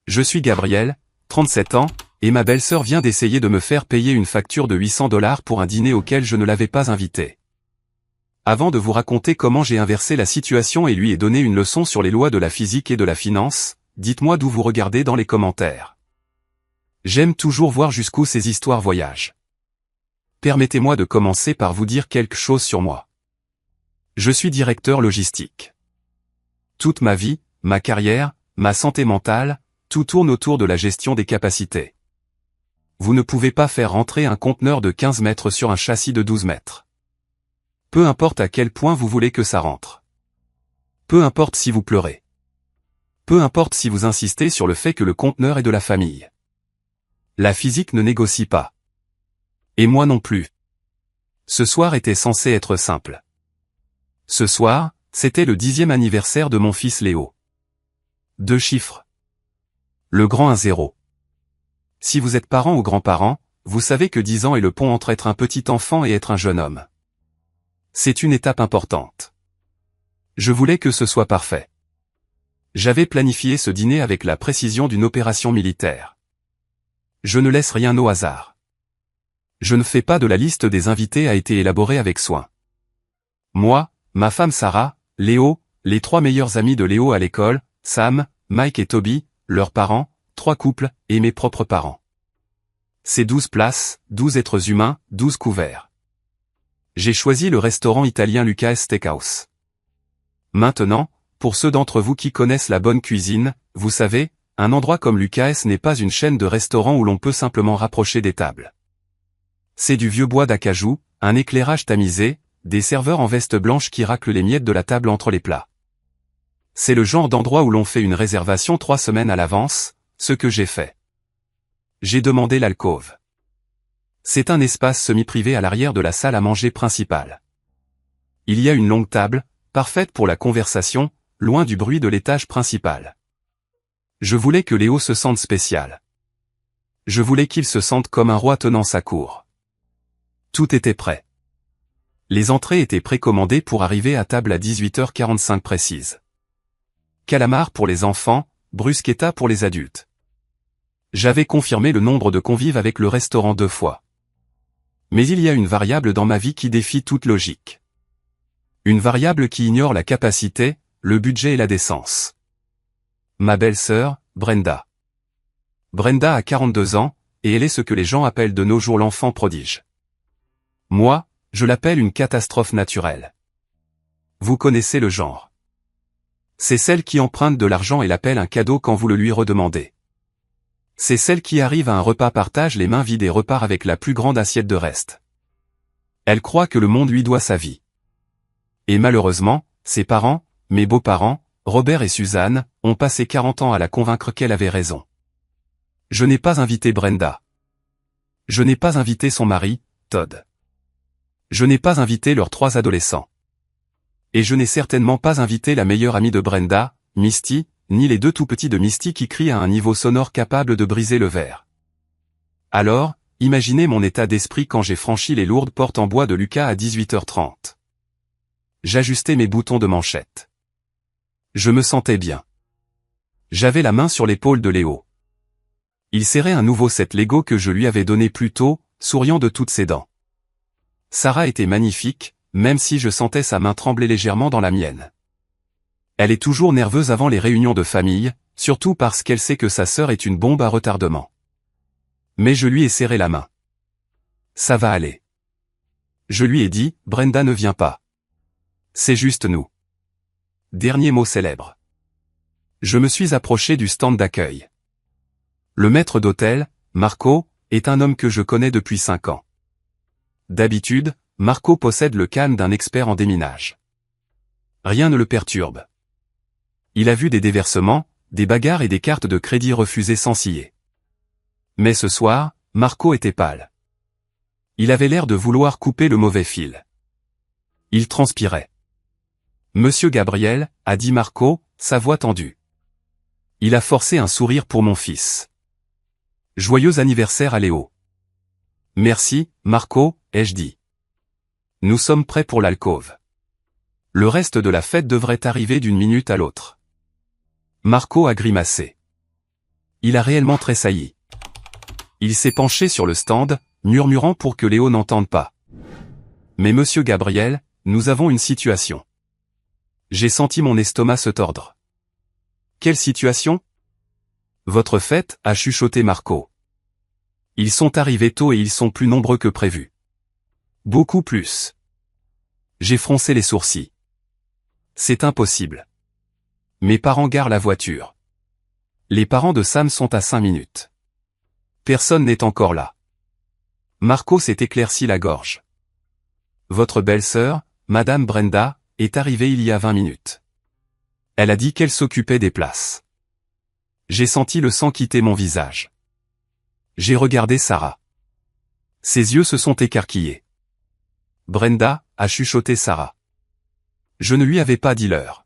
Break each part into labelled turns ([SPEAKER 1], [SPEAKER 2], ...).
[SPEAKER 1] Je suis Gabriel, 37 ans, et ma belle-sœur vient d'essayer de me faire payer une facture de $800 pour un dîner auquel je ne l'avais pas invité. Avant de vous raconter comment j'ai inversé la situation et lui ai donné une leçon sur les lois de la physique et de la finance, dites-moi d'où vous regardez dans les commentaires. J'aime toujours voir jusqu'où ces histoires voyagent. Permettez-moi de commencer par vous dire quelque chose sur moi. Je suis directeur logistique. Toute ma vie, ma carrière, ma santé mentale, tout tourne autour de la gestion des capacités. Vous ne pouvez pas faire rentrer un conteneur de 15 mètres sur un châssis de 12 mètres. Peu importe à quel point vous voulez que ça rentre. Peu importe si vous pleurez. Peu importe si vous insistez sur le fait que le conteneur est de la famille. La physique ne négocie pas. Et moi non plus. Ce soir était censé être simple. Ce soir, c'était le 10e anniversaire de mon fils Léo. 2 chiffres. Le grand 1-0. Si vous êtes parent ou grand-parent, vous savez que 10 ans est le pont entre être un petit enfant et être un jeune homme. C'est une étape importante. Je voulais que ce soit parfait. J'avais planifié ce dîner avec la précision d'une opération militaire. Je ne laisse rien au hasard. Je ne fais pas de la liste des invités a été élaborée avec soin. Moi, ma femme Sarah, Léo, les 3 meilleurs amis de Léo à l'école, Sam, Mike et Toby, leurs parents, 3 couples, et mes propres parents. C'est 12 places, 12 êtres humains, 12 couverts. J'ai choisi le restaurant italien Lucas Steakhouse. Maintenant, pour ceux d'entre vous qui connaissent la bonne cuisine, vous savez, un endroit comme Lucas n'est pas une chaîne de restaurants où l'on peut simplement rapprocher des tables. C'est du vieux bois d'acajou, un éclairage tamisé, des serveurs en veste blanche qui raclent les miettes de la table entre les plats. C'est le genre d'endroit où l'on fait une réservation 3 semaines à l'avance, ce que j'ai fait. J'ai demandé l'alcôve. C'est un espace semi-privé à l'arrière de la salle à manger principale. Il y a une longue table, parfaite pour la conversation, loin du bruit de l'étage principal. Je voulais que Léo se sente spécial. Je voulais qu'il se sente comme un roi tenant sa cour. Tout était prêt. Les entrées étaient précommandées pour arriver à table à 18h45 précise. Calamar pour les enfants, bruschetta pour les adultes. J'avais confirmé le nombre de convives avec le restaurant 2 fois. Mais il y a une variable dans ma vie qui défie toute logique. Une variable qui ignore la capacité, le budget et la décence. Ma belle-sœur, Brenda. Brenda a 42 ans, et elle est ce que les gens appellent de nos jours l'enfant prodige. Moi, je l'appelle une catastrophe naturelle. Vous connaissez le genre. C'est celle qui emprunte de l'argent et l'appelle un cadeau quand vous le lui redemandez. C'est celle qui arrive à un repas partage les mains vides et repart avec la plus grande assiette de reste. Elle croit que le monde lui doit sa vie. Et malheureusement, ses parents, mes beaux-parents, Robert et Suzanne, ont passé 40 ans à la convaincre qu'elle avait raison. Je n'ai pas invité Brenda. Je n'ai pas invité son mari, Todd. Je n'ai pas invité leurs 3 adolescents. Et je n'ai certainement pas invité la meilleure amie de Brenda, Misty, ni les 2 tout petits de Misty qui crient à un niveau sonore capable de briser le verre. Alors, imaginez mon état d'esprit quand j'ai franchi les lourdes portes en bois de Lucas à 18h30. J'ajustais mes boutons de manchette. Je me sentais bien. J'avais la main sur l'épaule de Léo. Il serrait un nouveau set Lego que je lui avais donné plus tôt, souriant de toutes ses dents. Sarah était magnifique, même si je sentais sa main trembler légèrement dans la mienne. Elle est toujours nerveuse avant les réunions de famille, surtout parce qu'elle sait que sa sœur est une bombe à retardement. Mais je lui ai serré la main. Ça va aller. Je lui ai dit, Brenda ne vient pas. C'est juste nous. Dernier mot célèbre. Je me suis approché du stand d'accueil. Le maître d'hôtel, Marco, est un homme que je connais depuis 5 ans. D'habitude, Marco possède le calme d'un expert en déminage. Rien ne le perturbe. Il a vu des déversements, des bagarres et des cartes de crédit refusées sans ciller. Mais ce soir, Marco était pâle. Il avait l'air de vouloir couper le mauvais fil. Il transpirait. Monsieur Gabriel, a dit Marco, sa voix tendue. Il a forcé un sourire pour mon fils. Joyeux anniversaire à Léo. Merci, Marco, ai-je dit. Nous sommes prêts pour l'alcôve. Le reste de la fête devrait arriver d'une minute à l'autre. Marco a grimacé. Il a réellement tressailli. Il s'est penché sur le stand, murmurant pour que Léo n'entende pas. Mais monsieur Gabriel, nous avons une situation. J'ai senti mon estomac se tordre. Quelle situation? Votre fête, a chuchoté Marco. Ils sont arrivés tôt et ils sont plus nombreux que prévu. Beaucoup plus. J'ai froncé les sourcils. C'est impossible. Mes parents garent la voiture. Les parents de Sam sont à 5 minutes. Personne n'est encore là. Marco s'est éclairci la gorge. Votre belle-sœur, Madame Brenda, est arrivée il y a 20 minutes. Elle a dit qu'elle s'occupait des places. J'ai senti le sang quitter mon visage. J'ai regardé Sarah. Ses yeux se sont écarquillés. Brenda, a chuchoté Sarah. Je ne lui avais pas dit l'heure.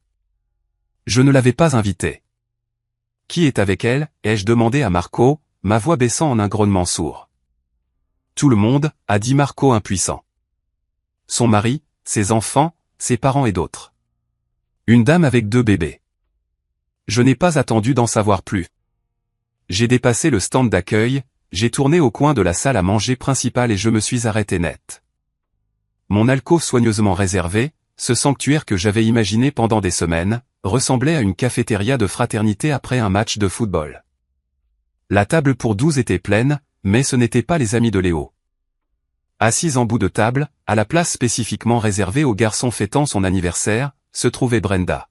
[SPEAKER 1] Je ne l'avais pas invitée. Qui est avec elle, ai-je demandé à Marco, ma voix baissant en un grognement sourd. Tout le monde, a dit Marco impuissant. Son mari, ses enfants, ses parents et d'autres. Une dame avec 2 bébés. Je n'ai pas attendu d'en savoir plus. J'ai dépassé le stand d'accueil, j'ai tourné au coin de la salle à manger principale et je me suis arrêté net. Mon alcôve soigneusement réservée, ce sanctuaire que j'avais imaginé pendant des semaines, ressemblait à une cafétéria de fraternité après un match de football. La table pour 12 était pleine, mais ce n'étaient pas les amis de Léo. Assise en bout de table, à la place spécifiquement réservée aux garçons fêtant son anniversaire, se trouvait Brenda.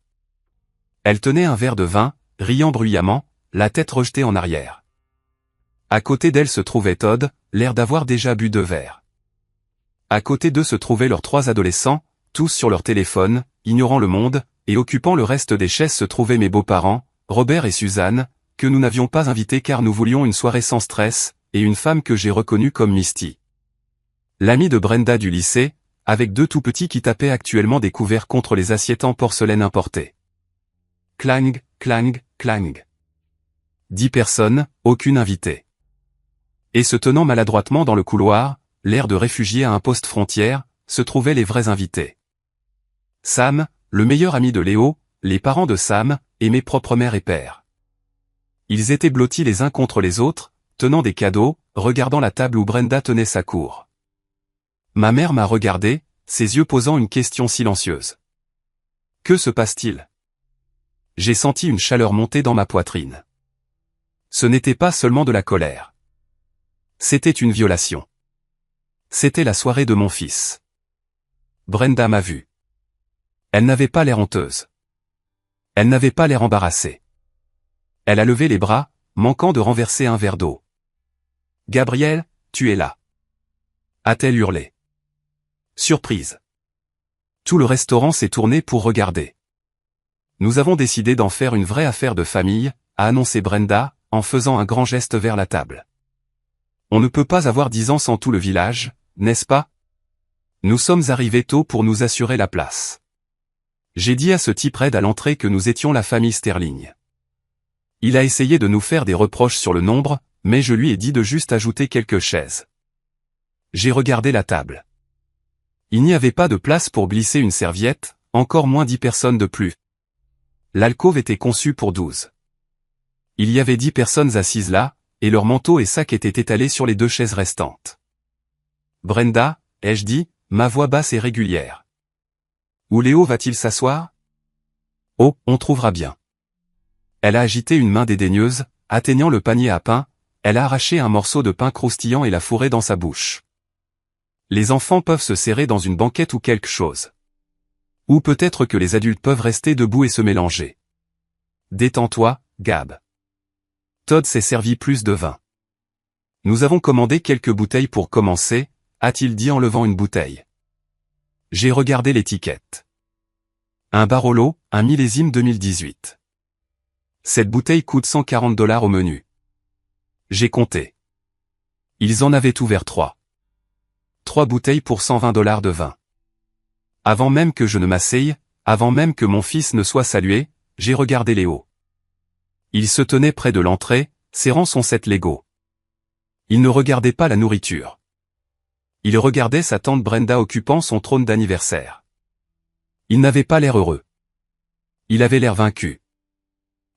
[SPEAKER 1] Elle tenait un verre de vin, riant bruyamment, la tête rejetée en arrière. À côté d'elle se trouvait Todd, l'air d'avoir déjà bu 2 verres. À côté d'eux se trouvaient leurs 3 adolescents, tous sur leur téléphone, ignorant le monde, et occupant le reste des chaises se trouvaient mes beaux-parents, Robert et Suzanne, que nous n'avions pas invités car nous voulions une soirée sans stress, et une femme que j'ai reconnue comme Misty. L'amie de Brenda du lycée, avec 2 tout petits qui tapaient actuellement des couverts contre les assiettes en porcelaine importées. Clang, clang, clang. 10 personnes, aucune invitée. Et se tenant maladroitement dans le couloir, l'air de réfugié à un poste frontière, se trouvaient les vrais invités. Sam, le meilleur ami de Léo, les parents de Sam, et mes propres mère et père. Ils étaient blottis les uns contre les autres, tenant des cadeaux, regardant la table où Brenda tenait sa cour. Ma mère m'a regardé, ses yeux posant une question silencieuse. Que se passe-t-il? J'ai senti une chaleur monter dans ma poitrine. Ce n'était pas seulement de la colère. C'était une violation. C'était la soirée de mon fils. Brenda m'a vu. Elle n'avait pas l'air honteuse. Elle n'avait pas l'air embarrassée. Elle a levé les bras, manquant de renverser un verre d'eau. Gabriel, tu es là. A-t-elle hurlé. Surprise. Tout le restaurant s'est tourné pour regarder. Nous avons décidé d'en faire une vraie affaire de famille, a annoncé Brenda, en faisant un grand geste vers la table. On ne peut pas avoir 10 ans sans tout le village, n'est-ce pas? Nous sommes arrivés tôt pour nous assurer la place. J'ai dit à ce type raide à l'entrée que nous étions la famille Sterling. Il a essayé de nous faire des reproches sur le nombre, mais je lui ai dit de juste ajouter quelques chaises. J'ai regardé la table. Il n'y avait pas de place pour glisser une serviette, encore moins 10 personnes de plus. L'alcôve était conçue pour 12. Il y avait 10 personnes assises là, et leurs manteaux et sacs étaient étalés sur les 2 chaises restantes. Brenda, ai-je dit, ma voix basse et régulière. Où Léo va-t-il s'asseoir? Oh, on trouvera bien. Elle a agité une main dédaigneuse, atteignant le panier à pain, elle a arraché un morceau de pain croustillant et l'a fourré dans sa bouche. Les enfants peuvent se serrer dans une banquette ou quelque chose. Ou peut-être que les adultes peuvent rester debout et se mélanger. Détends-toi, Gab. Todd s'est servi plus de vin. Nous avons commandé quelques bouteilles pour commencer, a-t-il dit en levant une bouteille. J'ai regardé l'étiquette. Un Barolo, un millésime 2018. Cette bouteille coûte $140 au menu. J'ai compté. Ils en avaient ouvert 3. 3 bouteilles pour $120 de vin. Avant même que je ne m'asseye, avant même que mon fils ne soit salué, j'ai regardé Léo. Il se tenait près de l'entrée, serrant son set Lego. Il ne regardait pas la nourriture. Il regardait sa tante Brenda occupant son trône d'anniversaire. Il n'avait pas l'air heureux. Il avait l'air vaincu.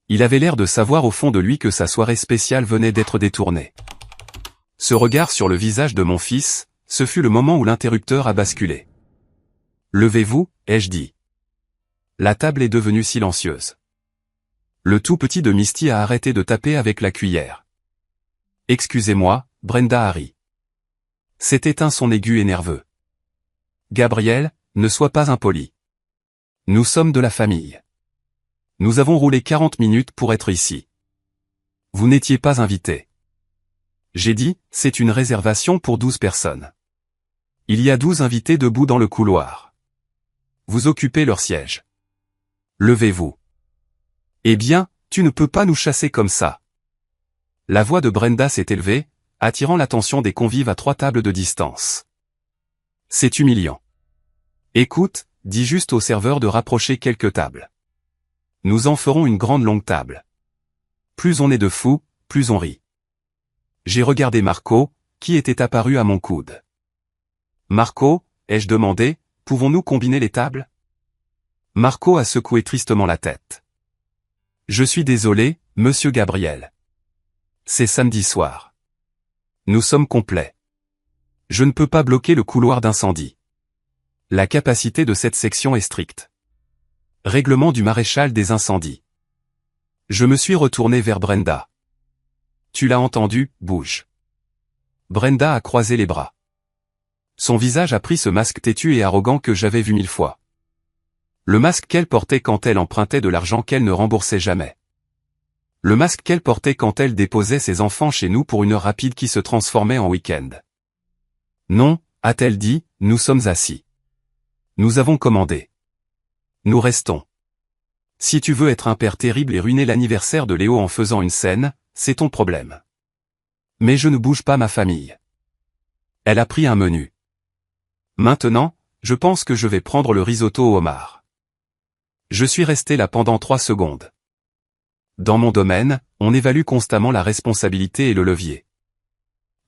[SPEAKER 1] Il avait l'air de savoir au fond de lui que sa soirée spéciale venait d'être détournée. Ce regard sur le visage de mon fils, ce fut le moment où l'interrupteur a basculé. « Levez-vous » ai-je dit. La table est devenue silencieuse. Le tout petit de Misty a arrêté de taper avec la cuillère. « Excusez-moi, Brenda a ri. C'était un son aigu et nerveux. « Gabriel, ne sois pas impoli. Nous sommes de la famille. Nous avons roulé 40 minutes pour être ici. Vous n'étiez pas invité. » J'ai dit, c'est une réservation pour 12 personnes. Il y a 12 invités debout dans le couloir. Vous occupez leur siège. Levez-vous. Eh bien, tu ne peux pas nous chasser comme ça. La voix de Brenda s'est élevée, attirant l'attention des convives à 3 tables de distance. C'est humiliant. Écoute, dis juste au serveur de rapprocher quelques tables. Nous en ferons une grande longue table. Plus on est de fous, plus on rit. J'ai regardé Marco, qui était apparu à mon coude. Marco, ai-je demandé, pouvons-nous combiner les tables? Marco a secoué tristement la tête. Je suis désolé, monsieur Gabriel. C'est samedi soir. Nous sommes complets. Je ne peux pas bloquer le couloir d'incendie. La capacité de cette section est stricte. Règlement du maréchal des incendies. Je me suis retourné vers Brenda. Tu l'as entendu, bouge. Brenda a croisé les bras. Son visage a pris ce masque têtu et arrogant que j'avais vu 1000 fois. Le masque qu'elle portait quand elle empruntait de l'argent qu'elle ne remboursait jamais. Le masque qu'elle portait quand elle déposait ses enfants chez nous pour une heure rapide qui se transformait en week-end. Non, a-t-elle dit, nous sommes assis. Nous avons commandé. Nous restons. Si tu veux être un père terrible et ruiner l'anniversaire de Léo en faisant une scène, c'est ton problème. Mais je ne bouge pas ma famille. Elle a pris un menu. Maintenant, je pense que je vais prendre le risotto au homard. Je suis resté là pendant 3 secondes. Dans mon domaine, on évalue constamment la responsabilité et le levier.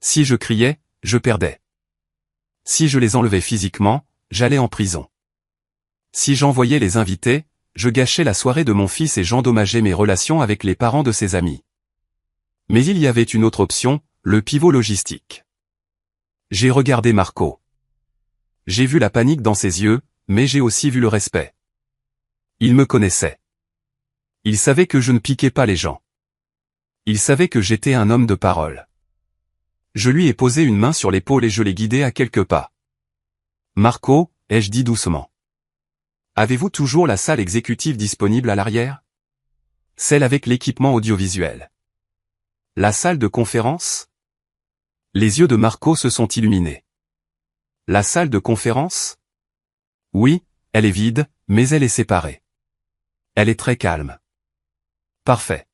[SPEAKER 1] Si je criais, je perdais. Si je les enlevais physiquement, j'allais en prison. Si j'envoyais les invités, je gâchais la soirée de mon fils et j'endommageais mes relations avec les parents de ses amis. Mais il y avait une autre option, le pivot logistique. J'ai regardé Marco. J'ai vu la panique dans ses yeux, mais j'ai aussi vu le respect. Il me connaissait. Il savait que je ne piquais pas les gens. Il savait que j'étais un homme de parole. Je lui ai posé une main sur l'épaule et je l'ai guidé à quelques pas. Marco, ai-je dit doucement. Avez-vous toujours la salle exécutive disponible à l'arrière? Celle avec l'équipement audiovisuel. La salle de conférence? Les yeux de Marco se sont illuminés. La salle de conférence? Oui, elle est vide, mais elle est séparée. Elle est très calme. Parfait.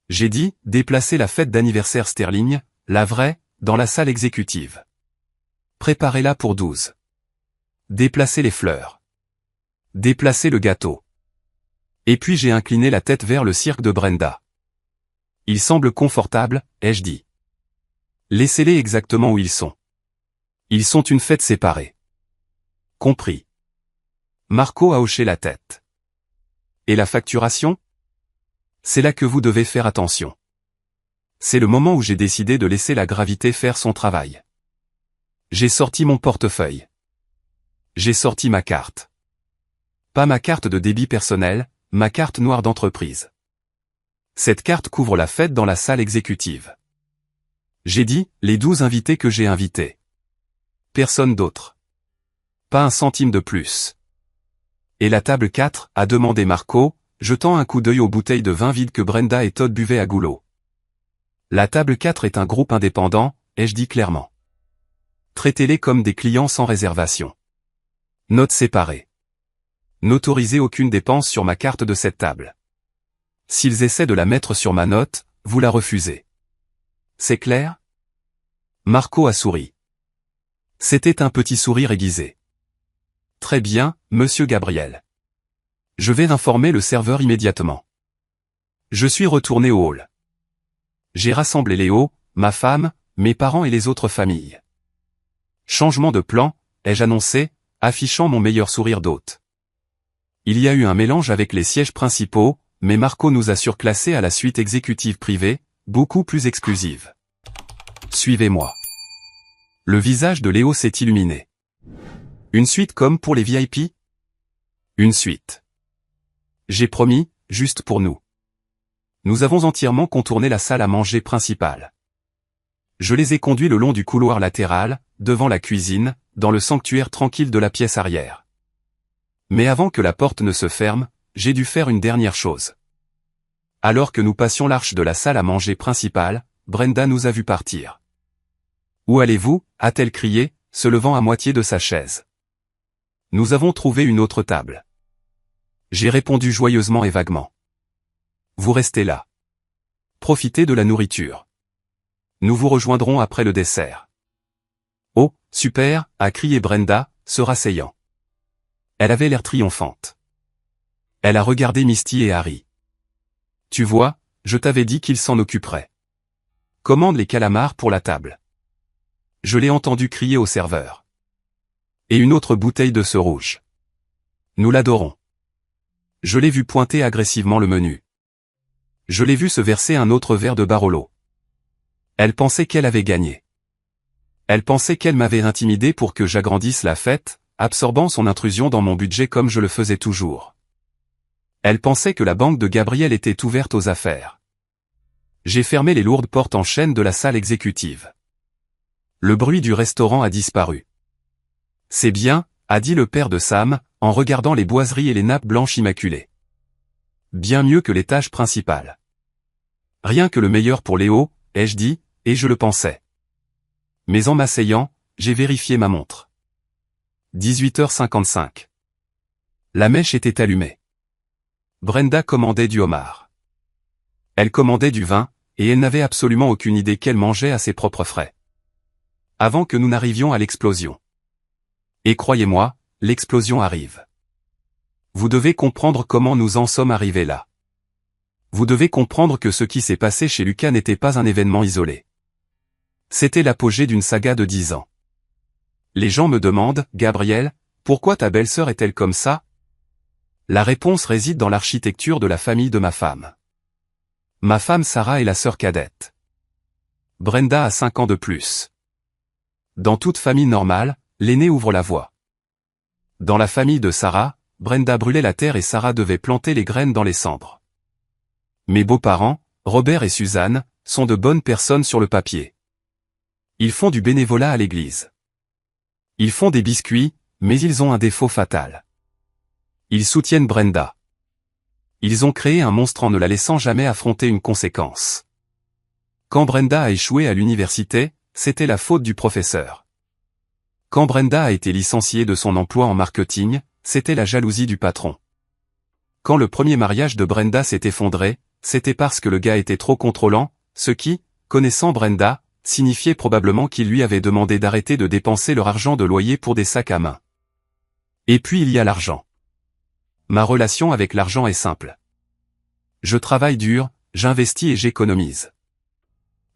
[SPEAKER 1] J'ai dit, déplacez la fête d'anniversaire Sterling, la vraie, dans la salle exécutive. Préparez-la pour 12. Déplacez les fleurs. Déplacez le gâteau. Et puis j'ai incliné la tête vers le cirque de Brenda. Il semble confortable, ai-je dit. Laissez-les exactement où ils sont. Ils sont une fête séparée. Compris. Marco a hoché la tête. Et la facturation? C'est là que vous devez faire attention. C'est le moment où j'ai décidé de laisser la gravité faire son travail. J'ai sorti mon portefeuille. J'ai sorti ma carte. Pas ma carte de débit personnel, ma carte noire d'entreprise. Cette carte couvre la fête dans la salle exécutive. J'ai dit, les 12 invités que j'ai invités. Personne d'autre. Pas un centime de plus. Et la table 4, a demandé Marco, jetant un coup d'œil aux bouteilles de vin vides que Brenda et Todd buvaient à goulot. La table 4 est un groupe indépendant, ai-je dit clairement. Traitez-les comme des clients sans réservation. Note séparée. N'autorisez aucune dépense sur ma carte de cette table. S'ils essaient de la mettre sur ma note, vous la refusez. C'est clair? Marco a souri. C'était un petit sourire aiguisé. Très bien, monsieur Gabriel. Je vais informer le serveur immédiatement. Je suis retourné au hall. J'ai rassemblé Léo, ma femme, mes parents et les autres familles. Changement de plan, ai-je annoncé, affichant mon meilleur sourire d'hôte. Il y a eu un mélange avec les sièges principaux, mais Marco nous a surclassés à la suite exécutive privée, beaucoup plus exclusive. Suivez-moi. Le visage de Léo s'est illuminé. Une suite comme pour les VIP? Une suite. J'ai promis, juste pour nous. Nous avons entièrement contourné la salle à manger principale. Je les ai conduits le long du couloir latéral, devant la cuisine, dans le sanctuaire tranquille de la pièce arrière. Mais avant que la porte ne se ferme, j'ai dû faire une dernière chose. Alors que nous passions l'arche de la salle à manger principale, Brenda nous a vus partir. « Où allez-vous » a-t-elle crié, se levant à moitié de sa chaise. « Nous avons trouvé une autre table. » J'ai répondu joyeusement et vaguement. « Vous restez là. Profitez de la nourriture. Nous vous rejoindrons après le dessert. »« Oh, super » a crié Brenda, se rasseyant. Elle avait l'air triomphante. Elle a regardé Misty et Harry. « Tu vois, je t'avais dit qu'ils s'en occuperaient. Commande les calamars pour la table. » Je l'ai entendu crier au serveur. « Et une autre bouteille de ce rouge. Nous l'adorons. » Je l'ai vu pointer agressivement le menu. Je l'ai vu se verser un autre verre de Barolo. Elle pensait qu'elle avait gagné. Elle pensait qu'elle m'avait intimidé pour que j'agrandisse la fête, absorbant son intrusion dans mon budget comme je le faisais toujours. Elle pensait que la banque de Gabriel était ouverte aux affaires. J'ai fermé les lourdes portes en chaîne de la salle exécutive. Le bruit du restaurant a disparu. « C'est bien », a dit le père de Sam, en regardant les boiseries et les nappes blanches immaculées. Bien mieux que l'étage principal. Rien que le meilleur pour Léo, ai-je dit, et je le pensais. Mais en m'asseyant, j'ai vérifié ma montre. 18h55. La mèche était allumée. Brenda commandait du homard. Elle commandait du vin, et elle n'avait absolument aucune idée qu'elle mangeait à ses propres frais. Avant que nous n'arrivions à l'explosion. Et croyez-moi, l'explosion arrive. Vous devez comprendre comment nous en sommes arrivés là. Vous devez comprendre que ce qui s'est passé chez Lucas n'était pas un événement isolé. C'était l'apogée d'une saga de 10 ans. Les gens me demandent, Gabriel, pourquoi ta belle-sœur est-elle comme ça? La réponse réside dans l'architecture de la famille de ma femme. Ma femme Sarah est la sœur cadette. Brenda a 5 ans de plus. Dans toute famille normale, l'aîné ouvre la voie. Dans la famille de Sarah, Brenda brûlait la terre et Sarah devait planter les graines dans les cendres. Mes beaux-parents, Robert et Suzanne, sont de bonnes personnes sur le papier. Ils font du bénévolat à l'église. Ils font des biscuits, mais ils ont un défaut fatal. Ils soutiennent Brenda. Ils ont créé un monstre en ne la laissant jamais affronter une conséquence. Quand Brenda a échoué à l'université, c'était la faute du professeur. Quand Brenda a été licenciée de son emploi en marketing, c'était la jalousie du patron. Quand le premier mariage de Brenda s'est effondré, c'était parce que le gars était trop contrôlant, ce qui, connaissant Brenda, signifiait probablement qu'il lui avait demandé d'arrêter de dépenser leur argent de loyer pour des sacs à main. Et puis il y a l'argent. Ma relation avec l'argent est simple. Je travaille dur, j'investis et j'économise.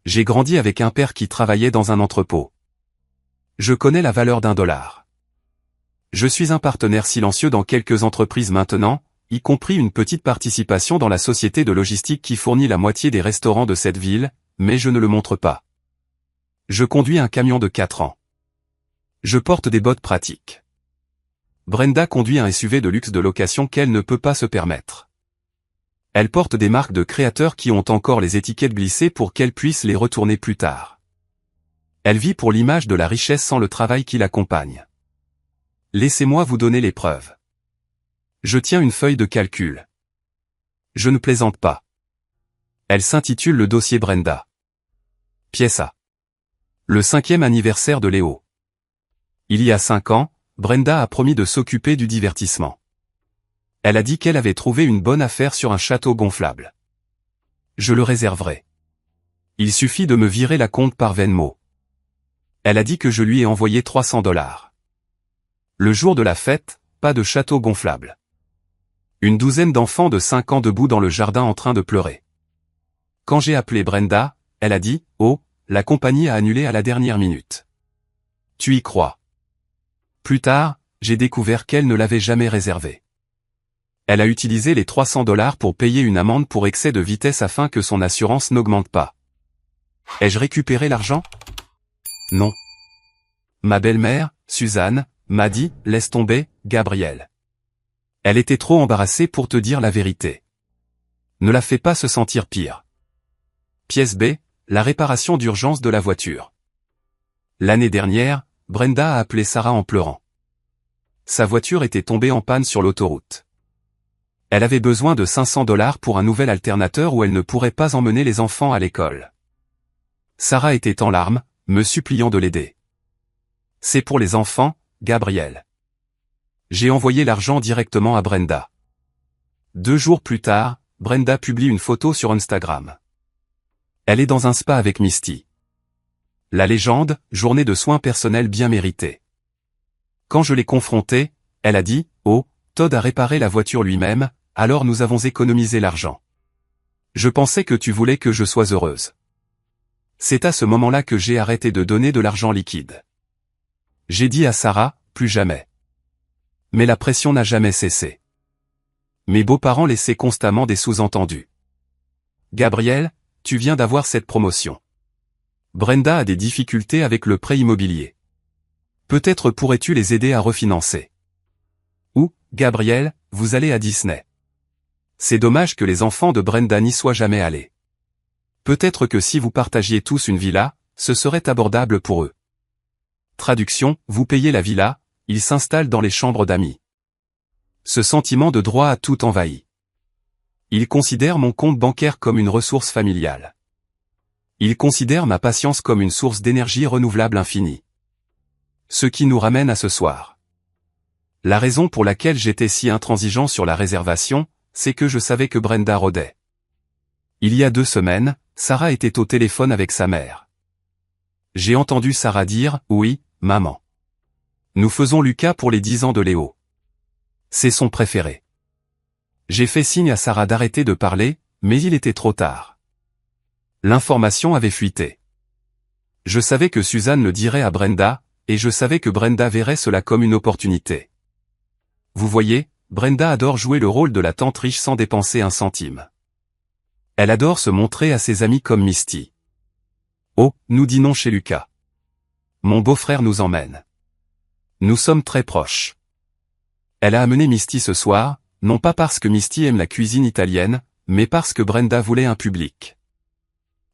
[SPEAKER 1] J'ai grandi avec un père qui travaillait dans un entrepôt. Je connais la valeur $1. Je suis un partenaire silencieux dans quelques entreprises maintenant, y compris une petite participation dans la société de logistique qui fournit la moitié des restaurants de cette ville, mais je ne le montre pas. Je conduis un camion de 4 ans. Je porte des bottes pratiques. Brenda conduit un SUV de luxe de location qu'elle ne peut pas se permettre. Elle porte des marques de créateurs qui ont encore les étiquettes glissées pour qu'elle puisse les retourner plus tard. Elle vit pour l'image de la richesse sans le travail qui l'accompagne. Laissez-moi vous donner les preuves. Je tiens une feuille de calcul. Je ne plaisante pas. Elle s'intitule le dossier Brenda. Pièce A. Le 5e anniversaire de Léo. Il y a 5 ans, Brenda a promis de s'occuper du divertissement. Elle a dit qu'elle avait trouvé une bonne affaire sur un château gonflable. Je le réserverai. Il suffit de me virer la compte par Venmo. Elle a dit que je lui ai envoyé $300. Le jour de la fête, pas de château gonflable. Une douzaine d'enfants de 5 ans debout dans le jardin en train de pleurer. Quand j'ai appelé Brenda, elle a dit « Oh, la compagnie a annulé à la dernière minute. » Tu y crois? Plus tard, j'ai découvert qu'elle ne l'avait jamais réservé. Elle a utilisé les 300 $ pour payer une amende pour excès de vitesse afin que son assurance n'augmente pas. Ai-je récupéré l'argent? Non. Ma belle-mère, Suzanne, m'a dit « Laisse tomber, Gabriel. » Elle était trop embarrassée pour te dire la vérité. Ne la fais pas se sentir pire. Pièce B, la réparation d'urgence de la voiture. L'année dernière, Brenda a appelé Sarah en pleurant. Sa voiture était tombée en panne sur l'autoroute. Elle avait besoin de 500 $ pour un nouvel alternateur où elle ne pourrait pas emmener les enfants à l'école. Sarah était en larmes, me suppliant de l'aider. C'est pour les enfants, Gabriel. J'ai envoyé l'argent directement à Brenda. 2 jours plus tard, Brenda publie une photo sur Instagram. Elle est dans un spa avec Misty. La légende, journée de soins personnels bien méritée. Quand je l'ai confrontée, elle a dit « Oh, Todd a réparé la voiture lui-même, alors nous avons économisé l'argent. Je pensais que tu voulais que je sois heureuse. » C'est à ce moment-là que j'ai arrêté de donner de l'argent liquide. J'ai dit à Sarah, plus jamais. Mais la pression n'a jamais cessé. Mes beaux-parents laissaient constamment des sous-entendus. Gabriel, tu viens d'avoir cette promotion. Brenda a des difficultés avec le prêt immobilier. Peut-être pourrais-tu les aider à refinancer. Ou, Gabriel, vous allez à Disney. C'est dommage que les enfants de Brenda n'y soient jamais allés. Peut-être que si vous partagiez tous une villa, ce serait abordable pour eux. Traduction, vous payez la villa, ils s'installent dans les chambres d'amis. Ce sentiment de droit a tout envahi. Ils considèrent mon compte bancaire comme une ressource familiale. Ils considèrent ma patience comme une source d'énergie renouvelable infinie. Ce qui nous ramène à ce soir. La raison pour laquelle j'étais si intransigeant sur la réservation, c'est que je savais que Brenda rôdait. Il y a 2 semaines, Sarah était au téléphone avec sa mère. J'ai entendu Sarah dire « Oui, maman. Nous faisons Lucas pour les 10 ans de Léo. C'est son préféré. » J'ai fait signe à Sarah d'arrêter de parler, mais il était trop tard. L'information avait fuité. Je savais que Suzanne le dirait à Brenda, et je savais que Brenda verrait cela comme une opportunité. Vous voyez, Brenda adore jouer le rôle de la tante riche sans dépenser un centime. Elle adore se montrer à ses amis comme Misty. Oh, nous dînons chez Lucas. Mon beau-frère nous emmène. Nous sommes très proches. Elle a amené Misty ce soir, non pas parce que Misty aime la cuisine italienne, mais parce que Brenda voulait un public.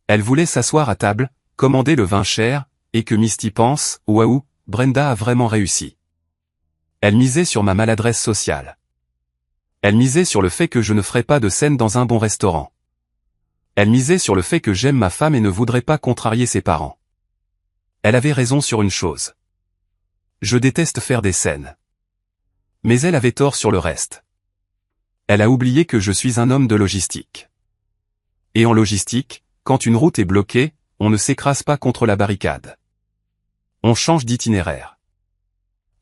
[SPEAKER 1] Elle voulait s'asseoir à table, commander le vin cher, et que Misty pense, waouh, Brenda a vraiment réussi. Elle misait sur ma maladresse sociale. Elle misait sur le fait que je ne ferais pas de scène dans un bon restaurant. Elle misait sur le fait que j'aime ma femme et ne voudrais pas contrarier ses parents. Elle avait raison sur une chose. Je déteste faire des scènes. Mais elle avait tort sur le reste. Elle a oublié que je suis un homme de logistique. Et en logistique, quand une route est bloquée, on ne s'écrase pas contre la barricade. On change d'itinéraire.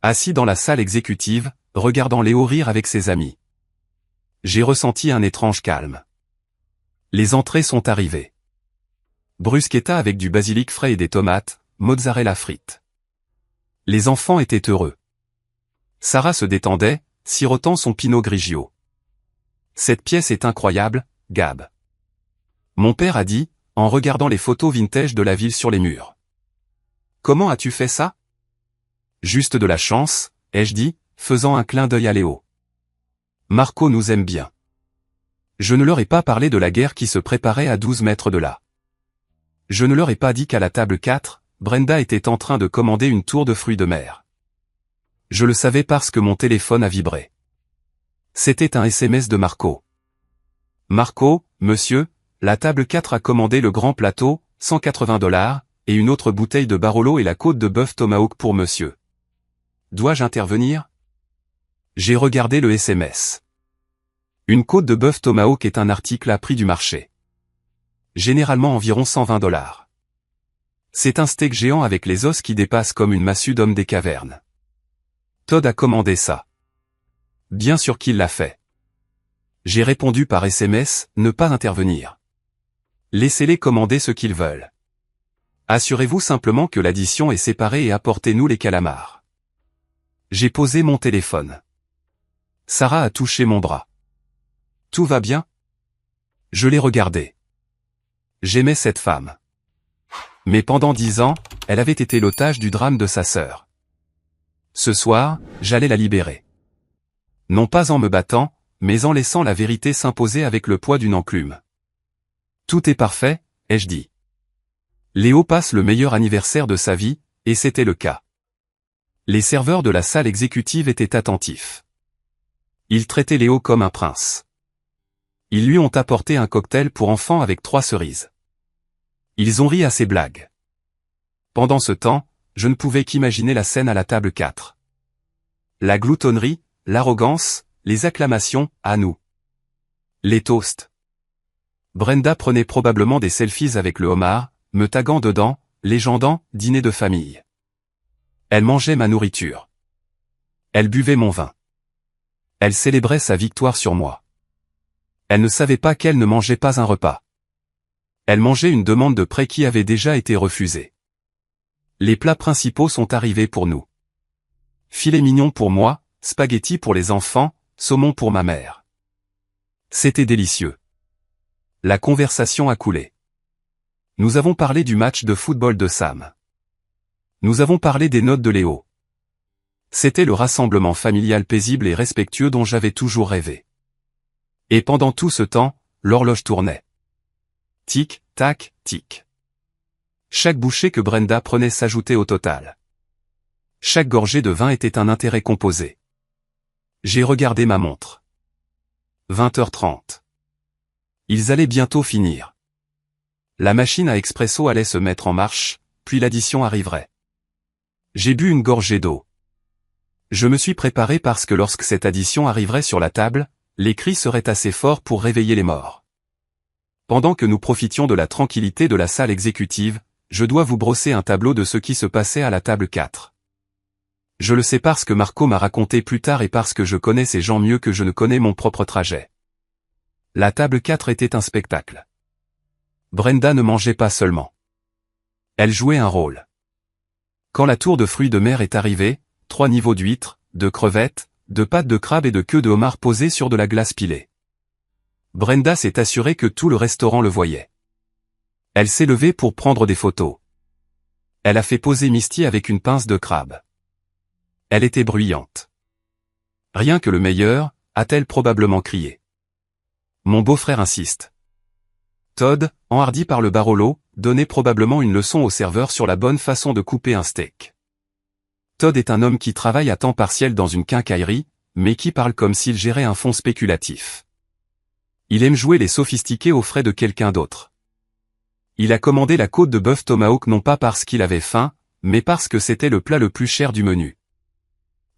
[SPEAKER 1] Assis dans la salle exécutive, regardant Léo rire avec ses amis. J'ai ressenti un étrange calme. Les entrées sont arrivées. Bruschetta avec du basilic frais et des tomates, mozzarella frites. Les enfants étaient heureux. Sarah se détendait, sirotant son Pinot Grigio. Cette pièce est incroyable, Gab. Mon père a dit, en regardant les photos vintage de la ville sur les murs. Comment as-tu fait ça? Juste de la chance, ai-je dit, faisant un clin d'œil à Léo. Marco nous aime bien. Je ne leur ai pas parlé de la guerre qui se préparait à 12 mètres de là. Je ne leur ai pas dit qu'à la table 4, Brenda était en train de commander une tour de fruits de mer. Je le savais parce que mon téléphone a vibré. C'était un SMS de Marco. Marco, monsieur, la table 4 a commandé le grand plateau, 180 $, et une autre bouteille de Barolo et la côte de bœuf Tomahawk pour monsieur. Dois-je intervenir? J'ai regardé le SMS. Une côte de bœuf Tomahawk est un article à prix du marché. Généralement environ 120 $. C'est un steak géant avec les os qui dépassent comme une massue d'homme des cavernes. Todd a commandé ça. Bien sûr qu'il l'a fait. J'ai répondu par SMS, ne pas intervenir. Laissez-les commander ce qu'ils veulent. Assurez-vous simplement que l'addition est séparée et apportez-nous les calamars. J'ai posé mon téléphone. Sarah a touché mon bras. Tout va bien? Je l'ai regardée. J'aimais cette femme. Mais pendant 10 ans, elle avait été l'otage du drame de sa sœur. Ce soir, j'allais la libérer. Non pas en me battant, mais en laissant la vérité s'imposer avec le poids d'une enclume. Tout est parfait, ai-je dit. Léo passe le meilleur anniversaire de sa vie, et c'était le cas. Les serveurs de la salle exécutive étaient attentifs. Ils traitaient Léo comme un prince. Ils lui ont apporté un cocktail pour enfants avec 3 cerises. Ils ont ri à ses blagues. Pendant ce temps, je ne pouvais qu'imaginer la scène à la table 4. La gloutonnerie, l'arrogance, les acclamations, à nous. Les toasts. Brenda prenait probablement des selfies avec le homard, me taguant dedans, légendant, dîner de famille. Elle mangeait ma nourriture. Elle buvait mon vin. Elle célébrait sa victoire sur moi. Elle ne savait pas qu'elle ne mangeait pas un repas. Elle mangeait une demande de prêt qui avait déjà été refusée. Les plats principaux sont arrivés pour nous. Filet mignon pour moi, spaghettis pour les enfants, saumon pour ma mère. C'était délicieux. La conversation a coulé. Nous avons parlé du match de football de Sam. Nous avons parlé des notes de Léo. C'était le rassemblement familial paisible et respectueux dont j'avais toujours rêvé. Et pendant tout ce temps, l'horloge tournait. Tic, tac, tic. Chaque bouchée que Brenda prenait s'ajoutait au total. Chaque gorgée de vin était un intérêt composé. J'ai regardé ma montre. 20h30. Ils allaient bientôt finir. La machine à expresso allait se mettre en marche, puis l'addition arriverait. J'ai bu une gorgée d'eau. Je me suis préparé parce que lorsque cette addition arriverait sur la table, les cris seraient assez forts pour réveiller les morts. Pendant que nous profitions de la tranquillité de la salle exécutive, je dois vous brosser un tableau de ce qui se passait à la table 4. Je le sais parce que Marco m'a raconté plus tard et parce que je connais ces gens mieux que je ne connais mon propre trajet. La table 4 était un spectacle. Brenda ne mangeait pas seulement. Elle jouait un rôle. Quand la tour de fruits de mer est arrivée, 3 niveaux d'huîtres, de crevettes, de pâtes de crabe et de queue de homard posées sur de la glace pilée. Brenda s'est assurée que tout le restaurant le voyait. Elle s'est levée pour prendre des photos. Elle a fait poser Misty avec une pince de crabe. Elle était bruyante. Rien que le meilleur, a-t-elle probablement crié. Mon beau-frère insiste. Todd, enhardi par le Barolo, donnait probablement une leçon au serveur sur la bonne façon de couper un steak. Todd est un homme qui travaille à temps partiel dans une quincaillerie, mais qui parle comme s'il gérait un fonds spéculatif. Il aime jouer les sophistiqués aux frais de quelqu'un d'autre. Il a commandé la côte de bœuf tomahawk non pas parce qu'il avait faim, mais parce que c'était le plat le plus cher du menu.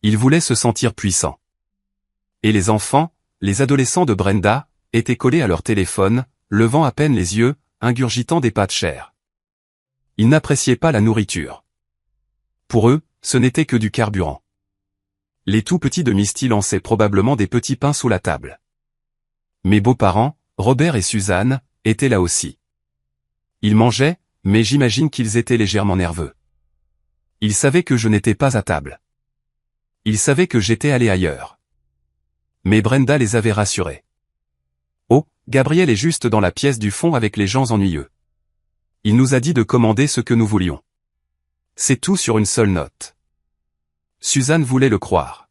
[SPEAKER 1] Il voulait se sentir puissant. Et les enfants, les adolescents de Brenda, étaient collés à leur téléphone, levant à peine les yeux, ingurgitant des pâtes chères. Ils n'appréciaient pas la nourriture. Pour eux, ce n'était que du carburant. Les tout petits de Misty lançaient probablement des petits pains sous la table. Mes beaux-parents, Robert et Suzanne, étaient là aussi. Ils mangeaient, mais j'imagine qu'ils étaient légèrement nerveux. Ils savaient que je n'étais pas à table. Ils savaient que j'étais allé ailleurs. Mais Brenda les avait rassurés. Oh, Gabriel est juste dans la pièce du fond avec les gens ennuyeux. Il nous a dit de commander ce que nous voulions. C'est tout sur une seule note. Suzanne voulait le croire.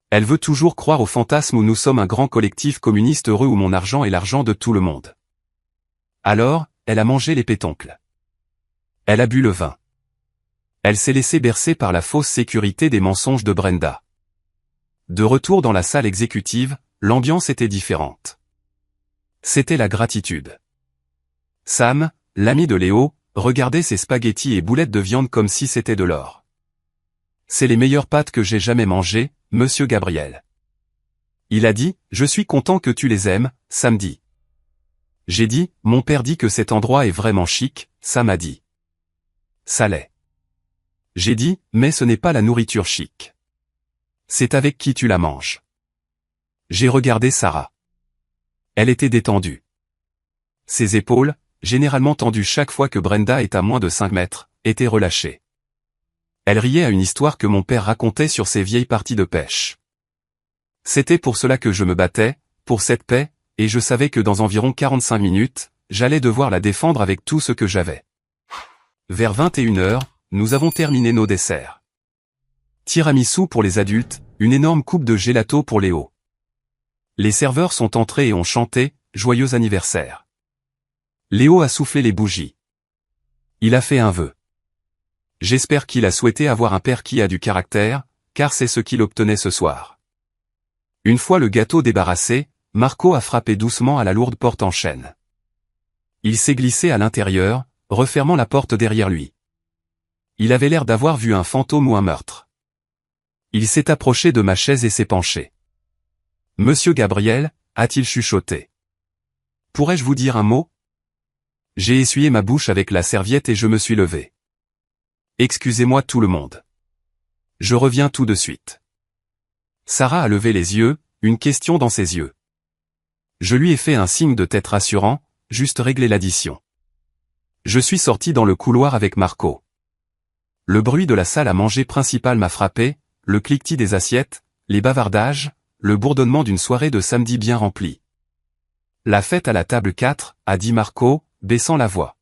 [SPEAKER 1] Elle veut toujours croire au fantasme où nous sommes un grand collectif communiste heureux où mon argent est l'argent de tout le monde. Alors, elle a mangé les pétoncles. Elle a bu le vin. Elle s'est laissée bercer par la fausse sécurité des mensonges de Brenda. De retour dans la salle exécutive, l'ambiance était différente. C'était la gratitude. Sam, l'ami de Léo, regardait ses spaghettis et boulettes de viande comme si c'était de l'or. C'est les meilleures pâtes que j'ai jamais mangées, monsieur Gabriel. Il a dit, je suis content que tu les aimes, Sam dit. J'ai dit, mon père dit que cet endroit est vraiment chic, Sam a dit. Ça l'est. J'ai dit, mais ce n'est pas la nourriture chic. C'est avec qui tu la manges. J'ai regardé Sarah. Elle était détendue. Ses épaules, généralement tendues chaque fois que Brenda est à moins de 5 mètres, étaient relâchées. Elle riait à une histoire que mon père racontait sur ses vieilles parties de pêche. C'était pour cela que je me battais, pour cette paix, et je savais que dans environ 45 minutes, j'allais devoir la défendre avec tout ce que j'avais. Vers 21h, nous avons terminé nos desserts. Tiramisu pour les adultes, une énorme coupe de gelato pour Léo. Les serveurs sont entrés et ont chanté « Joyeux anniversaire ». Léo a soufflé les bougies. Il a fait un vœu. J'espère qu'il a souhaité avoir un père qui a du caractère, car c'est ce qu'il obtenait ce soir. Une fois le gâteau débarrassé, Marco a frappé doucement à la lourde porte en chêne. Il s'est glissé à l'intérieur, refermant la porte derrière lui. Il avait l'air d'avoir vu un fantôme ou un meurtre. Il s'est approché de ma chaise et s'est penché. « Monsieur Gabriel » a-t-il chuchoté. « Pourrais-je vous dire un mot ?» J'ai essuyé ma bouche avec la serviette et je me suis levé. « Excusez-moi tout le monde. Je reviens tout de suite. » Sarah a levé les yeux, une question dans ses yeux. Je lui ai fait un signe de tête rassurant, juste régler l'addition. Je suis sorti dans le couloir avec Marco. Le bruit de la salle à manger principale m'a frappé, le cliquetis des assiettes, les bavardages, le bourdonnement d'une soirée de samedi bien remplie. « La fête à la table 4, a dit Marco, baissant la voix.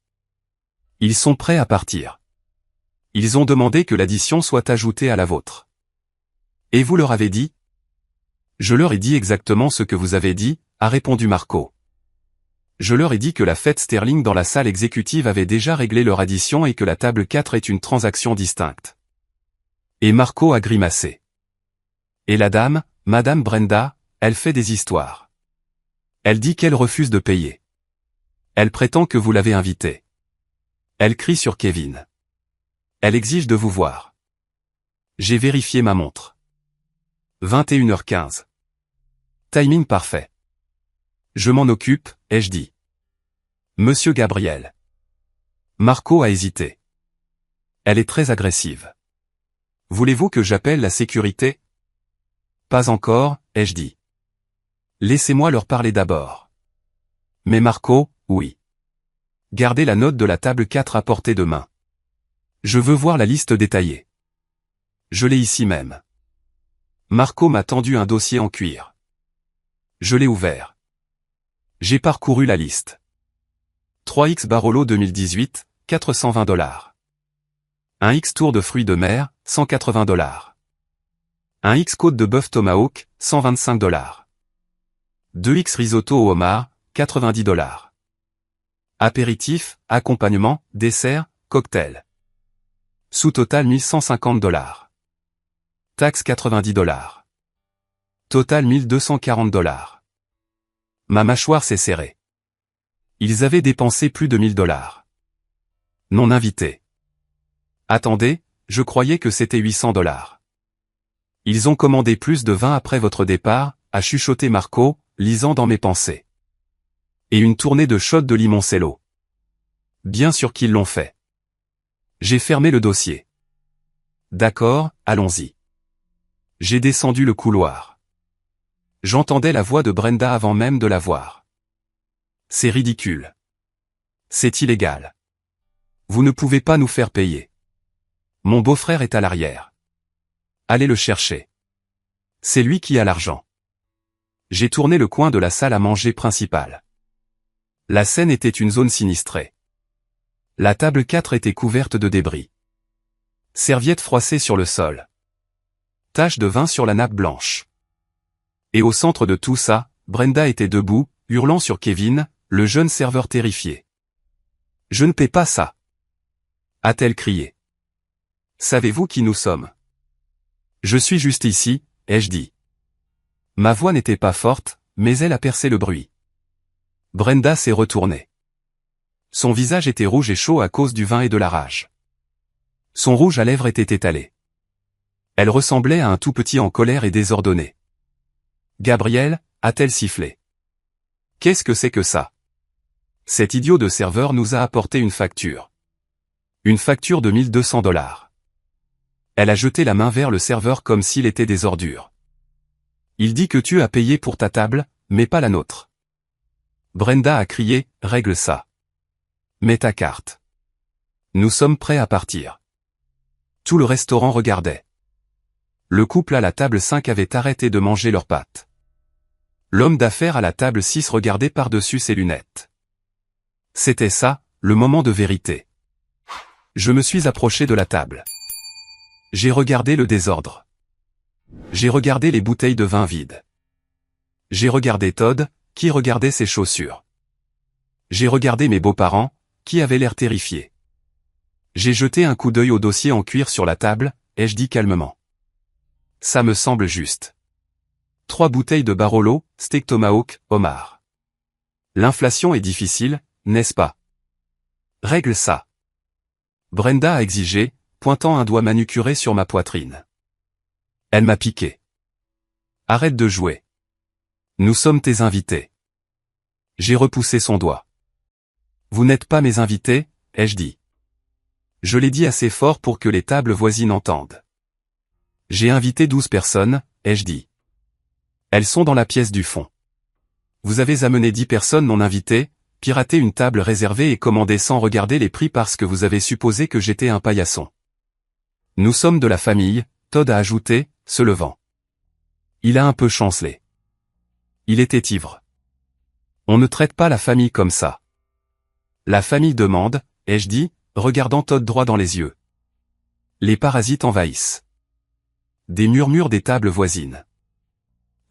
[SPEAKER 1] Ils sont prêts à partir. Ils ont demandé que l'addition soit ajoutée à la vôtre. Et vous leur avez dit ? Je leur ai dit exactement ce que vous avez dit, a répondu Marco. Je leur ai dit que la fête Sterling dans la salle exécutive avait déjà réglé leur addition et que la table 4 est une transaction distincte. Et Marco a grimacé. Et la dame, Madame Brenda, elle fait des histoires. Elle dit qu'elle refuse de payer. Elle prétend que vous l'avez invitée. Elle crie sur Kevin. Elle exige de vous voir. J'ai vérifié ma montre. 21h15. Timing parfait. Je m'en occupe, ai-je dit. Monsieur Gabriel. Marco a hésité. Elle est très agressive. Voulez-vous que j'appelle la sécurité ? Pas encore, ai-je dit. Laissez-moi leur parler d'abord. Mais Marco, oui. Gardez la note de la table 4 à portée de main. Je veux voir la liste détaillée. Je l'ai ici même. Marco m'a tendu un dossier en cuir. Je l'ai ouvert. J'ai parcouru la liste. 3X Barolo 2018, $420. Un X Tour de fruits de mer, $180. Un X Côte de bœuf Tomahawk, $125. 2X Risotto au homard, $90. Apéritif, accompagnement, dessert, cocktail. Sous-total $1150. Taxe $90. Total $1240. Ma mâchoire s'est serrée. Ils avaient dépensé plus de $1000. Non invité. Attendez, je croyais que c'était $800. Ils ont commandé plus de vin après votre départ, a chuchoté Marco, lisant dans mes pensées. Et une tournée de shots de limoncello. Bien sûr qu'ils l'ont fait. J'ai fermé le dossier. D'accord, allons-y. J'ai descendu le couloir. J'entendais la voix de Brenda avant même de la voir. C'est ridicule. C'est illégal. Vous ne pouvez pas nous faire payer. Mon beau-frère est à l'arrière. Allez le chercher. C'est lui qui a l'argent. J'ai tourné le coin de la salle à manger principale. La scène était une zone sinistrée. La table 4 était couverte de débris. Serviettes froissées sur le sol. Taches de vin sur la nappe blanche. Et au centre de tout ça, Brenda était debout, hurlant sur Kevin, le jeune serveur terrifié. « Je ne paie pas ça !» a-t-elle crié. « Savez-vous qui nous sommes ? Je suis juste ici, ai-je dit. » Ma voix n'était pas forte, mais elle a percé le bruit. Brenda s'est retournée. Son visage était rouge et chaud à cause du vin et de la rage. Son rouge à lèvres était étalé. Elle ressemblait à un tout petit en colère et désordonné. « Gabriel » a-t-elle sifflé. « Qu'est-ce que c'est que ça ? Cet idiot de serveur nous a apporté une facture. Une facture de $1200. » Elle a jeté la main vers le serveur comme s'il était des ordures. « Il dit que tu as payé pour ta table, mais pas la nôtre. » Brenda a crié, « Règle ça. Mets ta carte. Nous sommes prêts à partir. » Tout le restaurant regardait. Le couple à la table 5 avait arrêté de manger leurs pâtes. L'homme d'affaires à la table 6 regardait par-dessus ses lunettes. C'était ça, le moment de vérité. Je me suis approché de la table. J'ai regardé le désordre. J'ai regardé les bouteilles de vin vides. J'ai regardé Todd, qui regardait ses chaussures. J'ai regardé mes beaux-parents, qui avaient l'air terrifiés. J'ai jeté un coup d'œil au dossier en cuir sur la table, et je dis calmement. Ça me semble juste. 3 bouteilles de Barolo, steak tomahawk, homard. L'inflation est difficile, n'est-ce pas? Règle ça. Brenda a exigé, pointant un doigt manucuré sur ma poitrine. Elle m'a piqué. Arrête de jouer. Nous sommes tes invités. J'ai repoussé son doigt. Vous n'êtes pas mes invités, ai-je dit. Je l'ai dit assez fort pour que les tables voisines entendent. J'ai invité 12 personnes, ai-je dit. Elles sont dans la pièce du fond. Vous avez amené 10 personnes non invitées, piraté une table réservée et commandé sans regarder les prix parce que vous avez supposé que j'étais un paillasson. Nous sommes de la famille, Todd a ajouté, se levant. Il a un peu chancelé. Il était ivre. On ne traite pas la famille comme ça. La famille demande, ai-je dit, regardant Todd droit dans les yeux. Les parasites envahissent. Des murmures des tables voisines.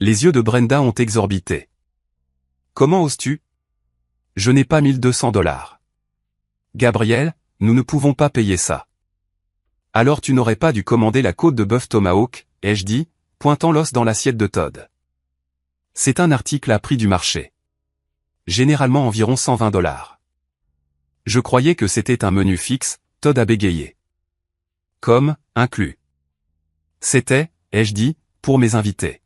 [SPEAKER 1] Les yeux de Brenda ont exorbité. Comment oses-tu? Je n'ai pas $1200. Gabriel, nous ne pouvons pas payer ça. Alors tu n'aurais pas dû commander la côte de bœuf tomahawk, ai-je dit, pointant l'os dans l'assiette de Todd. C'est un article à prix du marché. Généralement environ $120. Je croyais que c'était un menu fixe, Todd a bégayé. Comme, inclus. C'était, ai-je dit, pour mes invités.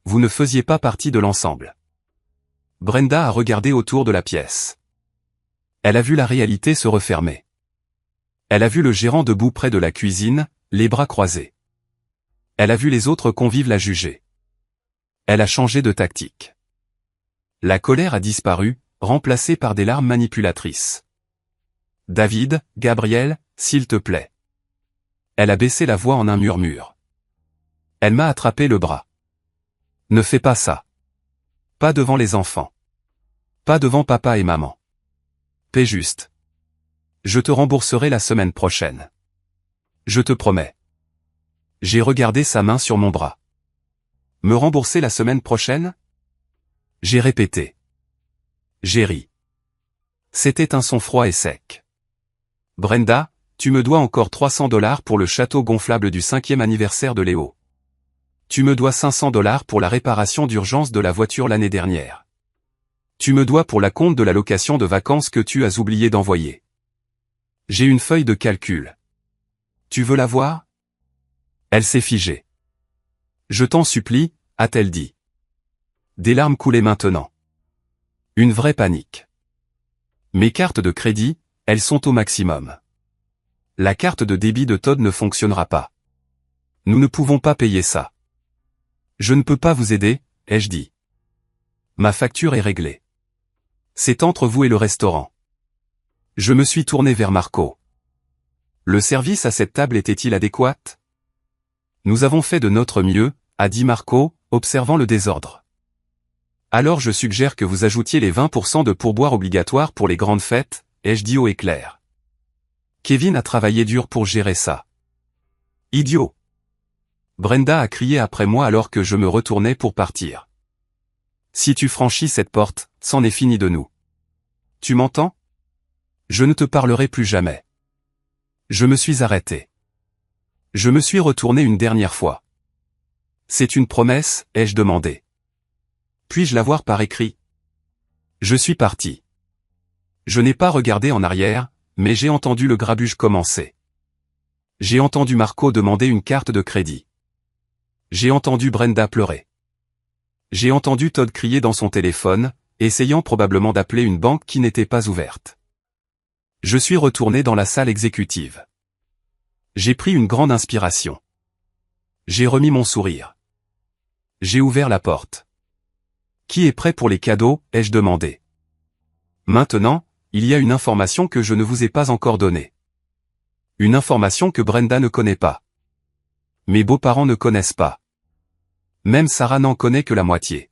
[SPEAKER 1] Vous ne faisiez pas partie de l'ensemble. Brenda a regardé autour de la pièce. Elle a vu la réalité se refermer. Elle a vu le gérant debout près de la cuisine, les bras croisés. Elle a vu les autres convives la juger. Elle a changé de tactique. La colère a disparu, remplacée par des larmes manipulatrices. David, Gabriel, s'il te plaît. Elle a baissé la voix en un murmure. Elle m'a attrapé le bras. Ne fais pas ça. Pas devant les enfants. Pas devant papa et maman. Paie juste. Je te rembourserai la semaine prochaine. Je te promets. J'ai regardé sa main sur mon bras. Me rembourser la semaine prochaine? J'ai répété. J'ai ri. C'était un son froid et sec. Brenda, tu me dois encore $300 pour le château gonflable du 5e anniversaire de Léo. Tu me dois $500 pour la réparation d'urgence de la voiture l'année dernière. Tu me dois pour la compte de la location de vacances que tu as oublié d'envoyer. J'ai une feuille de calcul. Tu veux la voir? Elle s'est figée. Je t'en supplie, a-t-elle dit. Des larmes coulaient maintenant. Une vraie panique. Mes cartes de crédit, elles sont au maximum. La carte de débit de Todd ne fonctionnera pas. Nous ne pouvons pas payer ça. Je ne peux pas vous aider, ai-je dit. Ma facture est réglée. C'est entre vous et le restaurant. Je me suis tourné vers Marco. Le service à cette table était-il adéquat? Nous avons fait de notre mieux, a dit Marco, observant le désordre. Alors je suggère que vous ajoutiez les 20% de pourboire obligatoires pour les grandes fêtes, ai-je dit haut et clair. Kevin a travaillé dur pour gérer ça. Idiot. Brenda a crié après moi alors que je me retournais pour partir. Si tu franchis cette porte, c'en est fini de nous. Tu m'entends? Je ne te parlerai plus jamais. Je me suis arrêté. Je me suis retourné une dernière fois. C'est une promesse, ai-je demandé. Puis-je la voir par écrit? Je suis parti. Je n'ai pas regardé en arrière, mais j'ai entendu le grabuge commencer. J'ai entendu Marco demander une carte de crédit. J'ai entendu Brenda pleurer. J'ai entendu Todd crier dans son téléphone, essayant probablement d'appeler une banque qui n'était pas ouverte. Je suis retourné dans la salle exécutive. J'ai pris une grande inspiration. J'ai remis mon sourire. J'ai ouvert la porte. Qui est prêt pour les cadeaux, ai-je demandé. Maintenant, il y a une information que je ne vous ai pas encore donnée. Une information que Brenda ne connaît pas. Mes beaux-parents ne connaissent pas. Même Sarah n'en connaît que la moitié.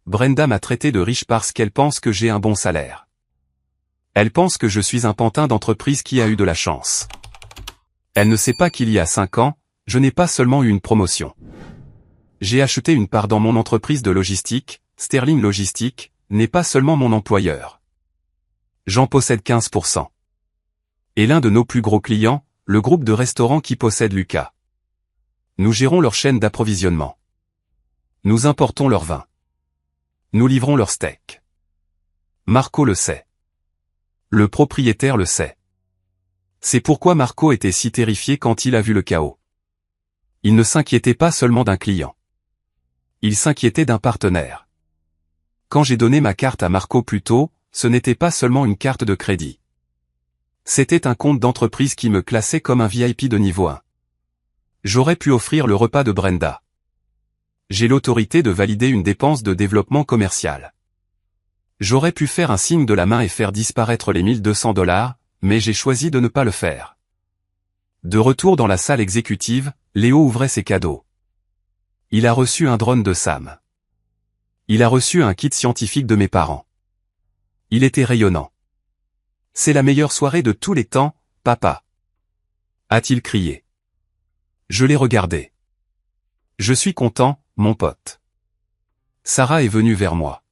[SPEAKER 1] Brenda m'a traité de riche parce qu'elle pense que j'ai un bon salaire. Elle pense que je suis un pantin d'entreprise qui a eu de la chance. Elle ne sait pas qu'il y a 5 ans, je n'ai pas seulement eu une promotion. J'ai acheté une part dans mon entreprise de logistique, Sterling Logistique, n'est pas seulement mon employeur. J'en possède 15%. Et l'un de nos plus gros clients, le groupe de restaurants qui possède Lucas. Nous gérons leur chaîne d'approvisionnement. Nous importons leur vin. Nous livrons leur steak. Marco le sait. Le propriétaire le sait. C'est pourquoi Marco était si terrifié quand il a vu le chaos. Il ne s'inquiétait pas seulement d'un client. Il s'inquiétait d'un partenaire. Quand j'ai donné ma carte à Marco plus tôt, ce n'était pas seulement une carte de crédit. C'était un compte d'entreprise qui me classait comme un VIP de niveau 1. J'aurais pu offrir le repas de Brenda. J'ai l'autorité de valider une dépense de développement commercial. J'aurais pu faire un signe de la main et faire disparaître les $1200, mais j'ai choisi de ne pas le faire. De retour dans la salle exécutive, Léo ouvrait ses cadeaux. Il a reçu un drone de Sam. Il a reçu un kit scientifique de mes parents. Il était rayonnant. C'est la meilleure soirée de tous les temps, papa. A-t-il crié. Je l'ai regardé. Je suis content, mon pote. Sarah est venue vers moi.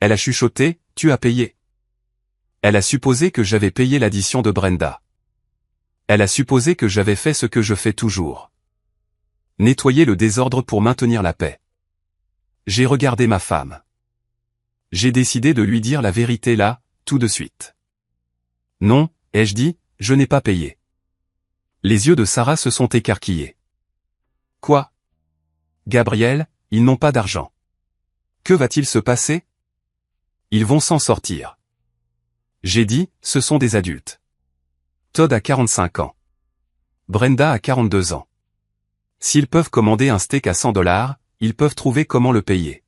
[SPEAKER 1] Elle a chuchoté, tu as payé. Elle a supposé que j'avais payé l'addition de Brenda. Elle a supposé que j'avais fait ce que je fais toujours. Nettoyer le désordre pour maintenir la paix. J'ai regardé ma femme. J'ai décidé de lui dire la vérité là, tout de suite. Non, ai-je dit, je n'ai pas payé. Les yeux de Sarah se sont écarquillés. Quoi? Gabriel, ils n'ont pas d'argent. Que va-t-il se passer? Ils vont s'en sortir. J'ai dit, ce sont des adultes. Todd a 45 ans. Brenda a 42 ans. S'ils peuvent commander un steak à $100, ils peuvent trouver comment le payer.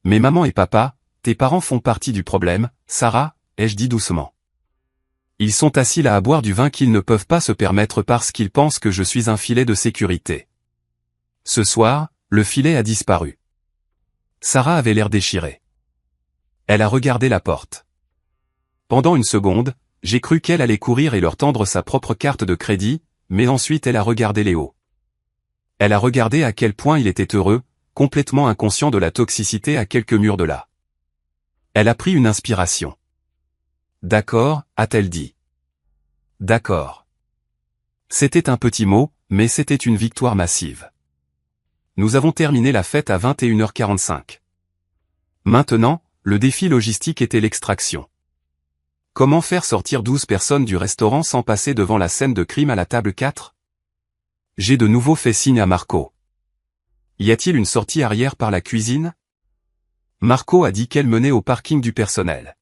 [SPEAKER 1] Mais maman et papa, tes parents font partie du problème, Sarah, ai-je dit doucement. Ils sont assis là à boire du vin qu'ils ne peuvent pas se permettre parce qu'ils pensent que je suis un filet de sécurité. Ce soir, le filet a disparu. Sarah avait l'air déchirée. Elle a regardé la porte. Pendant une seconde, j'ai cru qu'elle allait courir et leur tendre sa propre carte de crédit, mais ensuite elle a regardé Léo. Elle a regardé à quel point il était heureux, complètement inconscient de la toxicité à quelques murs de là. Elle a pris une inspiration. D'accord, a-t-elle dit. D'accord. C'était un petit mot, mais c'était une victoire massive. Nous avons terminé la fête à 21h45. Maintenant, le défi logistique était l'extraction. Comment faire sortir 12 personnes du restaurant sans passer devant la scène de crime à la table 4? J'ai de nouveau fait signe à Marco. Y a-t-il une sortie arrière par la cuisine? Marco a dit qu'elle menait au parking du personnel.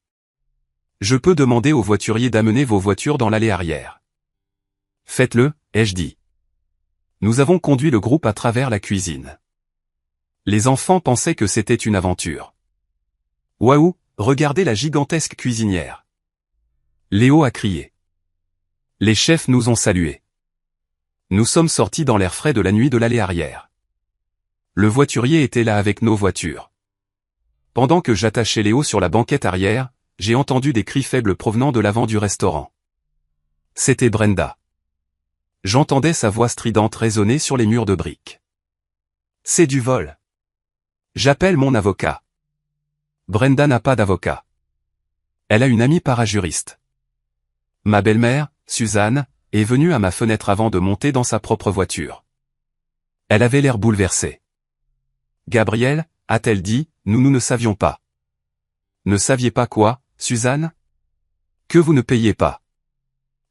[SPEAKER 1] Je peux demander aux voituriers d'amener vos voitures dans l'allée arrière. Faites-le, ai-je dit. Nous avons conduit le groupe à travers la cuisine. Les enfants pensaient que c'était une aventure. Waouh, regardez la gigantesque cuisinière. Léo a crié. Les chefs nous ont salués. Nous sommes sortis dans l'air frais de la nuit de l'allée arrière. Le voiturier était là avec nos voitures. Pendant que j'attachais Léo sur la banquette arrière, j'ai entendu des cris faibles provenant de l'avant du restaurant. C'était Brenda. J'entendais sa voix stridente résonner sur les murs de briques. C'est du vol. J'appelle mon avocat. Brenda n'a pas d'avocat. Elle a une amie parajuriste. Ma belle-mère, Suzanne, est venue à ma fenêtre avant de monter dans sa propre voiture. Elle avait l'air bouleversée. Gabriel, a-t-elle dit, nous ne savions pas. Ne saviez pas quoi, Suzanne? Que vous ne payiez pas.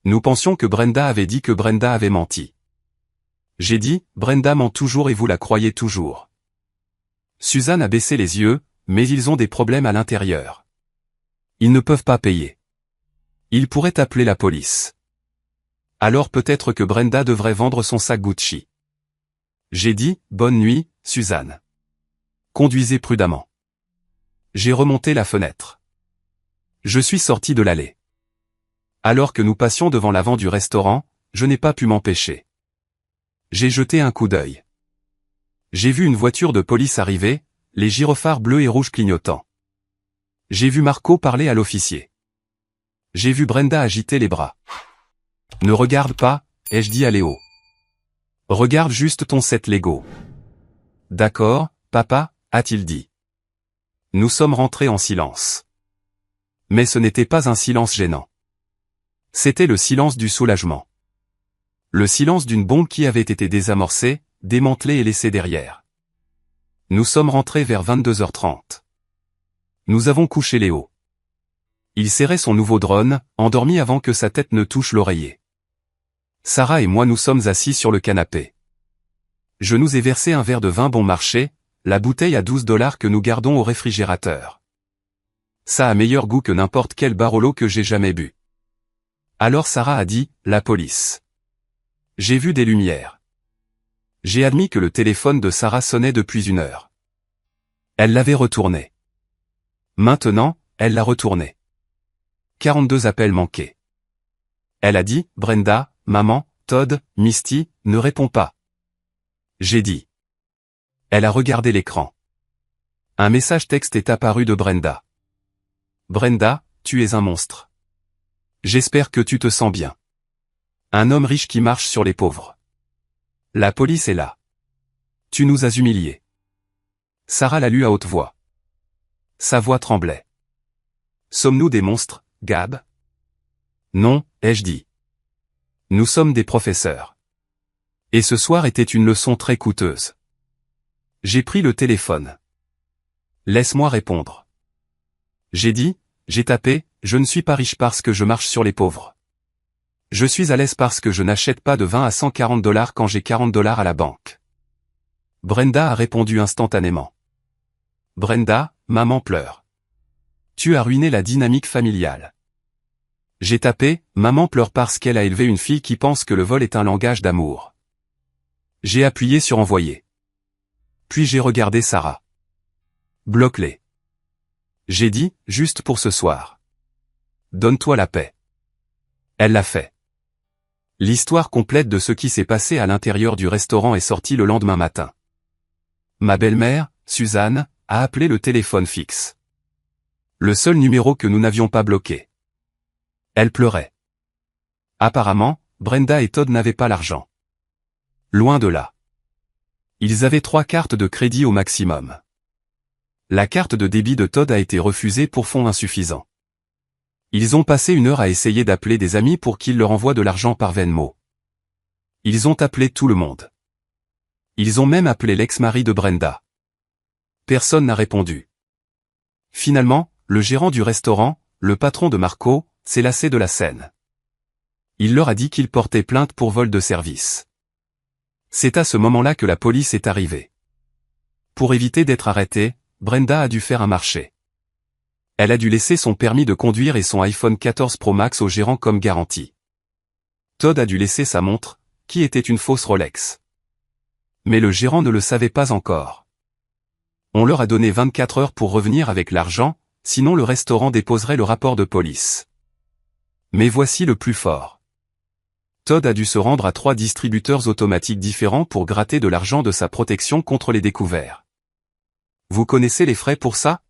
[SPEAKER 1] Nous pensions que Brenda avait dit que Brenda avait menti. J'ai dit, Brenda ment toujours et vous la croyez toujours. Suzanne a baissé les yeux, mais ils ont des problèmes à l'intérieur. Ils ne peuvent pas payer. Ils pourraient appeler la police. Alors peut-être que Brenda devrait vendre son sac Gucci. J'ai dit, bonne nuit, Suzanne. Conduisez prudemment. J'ai remonté la fenêtre. Je suis sorti de l'allée. Alors que nous passions devant l'avant du restaurant, je n'ai pas pu m'empêcher. J'ai jeté un coup d'œil. J'ai vu une voiture de police arriver, les gyrophares bleus et rouges clignotants. J'ai vu Marco parler à l'officier. J'ai vu Brenda agiter les bras. Ne regarde pas, ai-je dit à Léo. Regarde juste ton set Lego. D'accord, papa, a-t-il dit. Nous sommes rentrés en silence. Mais ce n'était pas un silence gênant. C'était le silence du soulagement. Le silence d'une bombe qui avait été désamorcée, démantelée et laissée derrière. Nous sommes rentrés vers 22h30. Nous avons couché Léo. Il serrait son nouveau drone, endormi avant que sa tête ne touche l'oreiller. Sarah et moi nous sommes assis sur le canapé. Je nous ai versé un verre de vin bon marché, la bouteille à $12 que nous gardons au réfrigérateur. Ça a meilleur goût que n'importe quel Barolo que j'ai jamais bu. Alors Sarah a dit, la police. J'ai vu des lumières. J'ai admis que le téléphone de Sarah sonnait depuis 1 heure. Elle l'avait retourné. Maintenant, elle l'a retourné. 42 appels manqués. Elle a dit, Brenda, maman, Todd, Misty, ne réponds pas. J'ai dit. Elle a regardé l'écran. Un message texte est apparu de Brenda. Brenda, tu es un monstre. J'espère que tu te sens bien. Un homme riche qui marche sur les pauvres. La police est là. Tu nous as humiliés. Sarah l'a lu à haute voix. Sa voix tremblait. Sommes-nous des monstres, Gab? Non, ai-je dit. Nous sommes des professeurs. Et ce soir était une leçon très coûteuse. J'ai pris le téléphone. Laisse-moi répondre. J'ai dit, j'ai tapé, je ne suis pas riche parce que je marche sur les pauvres. Je suis à l'aise parce que je n'achète pas de vin à $140 quand j'ai $40 à la banque. Brenda a répondu instantanément. Brenda, maman pleure. Tu as ruiné la dynamique familiale. J'ai tapé, maman pleure parce qu'elle a élevé une fille qui pense que le vol est un langage d'amour. J'ai appuyé sur envoyer. Puis j'ai regardé Sarah. Bloque-les. J'ai dit, juste pour ce soir. Donne-toi la paix. Elle l'a fait. L'histoire complète de ce qui s'est passé à l'intérieur du restaurant est sortie le lendemain matin. Ma belle-mère, Suzanne, a appelé le téléphone fixe. Le seul numéro que nous n'avions pas bloqué. Elle pleurait. Apparemment, Brenda et Todd n'avaient pas l'argent. Loin de là. Ils avaient 3 cartes de crédit au maximum. La carte de débit de Todd a été refusée pour fonds insuffisants. Ils ont passé 1 heure à essayer d'appeler des amis pour qu'ils leur envoient de l'argent par Venmo. Ils ont appelé tout le monde. Ils ont même appelé l'ex-mari de Brenda. Personne n'a répondu. Finalement, le gérant du restaurant, le patron de Marco, s'est lassé de la scène. Il leur a dit qu'il portait plainte pour vol de service. C'est à ce moment-là que la police est arrivée. Pour éviter d'être arrêtée, Brenda a dû faire un marché. Elle a dû laisser son permis de conduire et son iPhone 14 Pro Max au gérant comme garantie. Todd a dû laisser sa montre, qui était une fausse Rolex. Mais le gérant ne le savait pas encore. On leur a donné 24 heures pour revenir avec l'argent, sinon le restaurant déposerait le rapport de police. Mais voici le plus fort. Todd a dû se rendre à 3 distributeurs automatiques différents pour gratter de l'argent de sa protection contre les découverts. Vous connaissez les frais pour ça?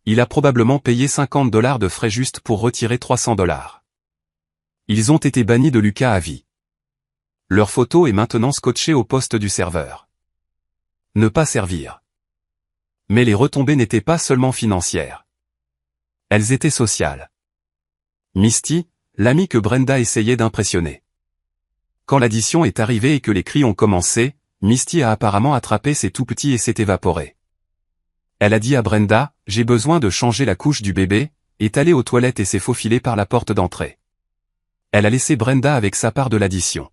[SPEAKER 1] Il a probablement payé $50 de frais juste pour retirer $300. Ils ont été bannis de Lucas à vie. Leur photo est maintenant scotchée au poste du serveur. Ne pas servir. Mais les retombées n'étaient pas seulement financières. Elles étaient sociales. Misty, l'amie que Brenda essayait d'impressionner. Quand l'addition est arrivée et que les cris ont commencé, Misty a apparemment attrapé ses tout-petits et s'est évaporée. Elle a dit à Brenda, j'ai besoin de changer la couche du bébé, est allée aux toilettes et s'est faufilée par la porte d'entrée. Elle a laissé Brenda avec sa part de l'addition.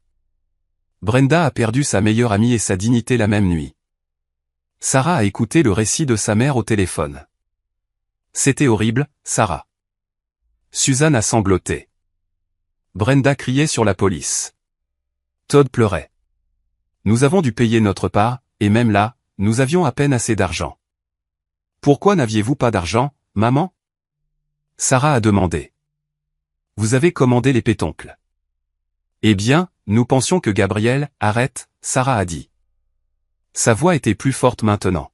[SPEAKER 1] Brenda a perdu sa meilleure amie et sa dignité la même nuit. Sarah a écouté le récit de sa mère au téléphone. C'était horrible, Sarah. Suzanne a sangloté. Brenda criait sur la police. Todd pleurait. Nous avons dû payer notre part, et même là, nous avions à peine assez d'argent. Pourquoi n'aviez-vous pas d'argent, maman? Sarah a demandé. Vous avez commandé les pétoncles. Eh bien, nous pensions que Gabriel, arrête, Sarah a dit. Sa voix était plus forte maintenant.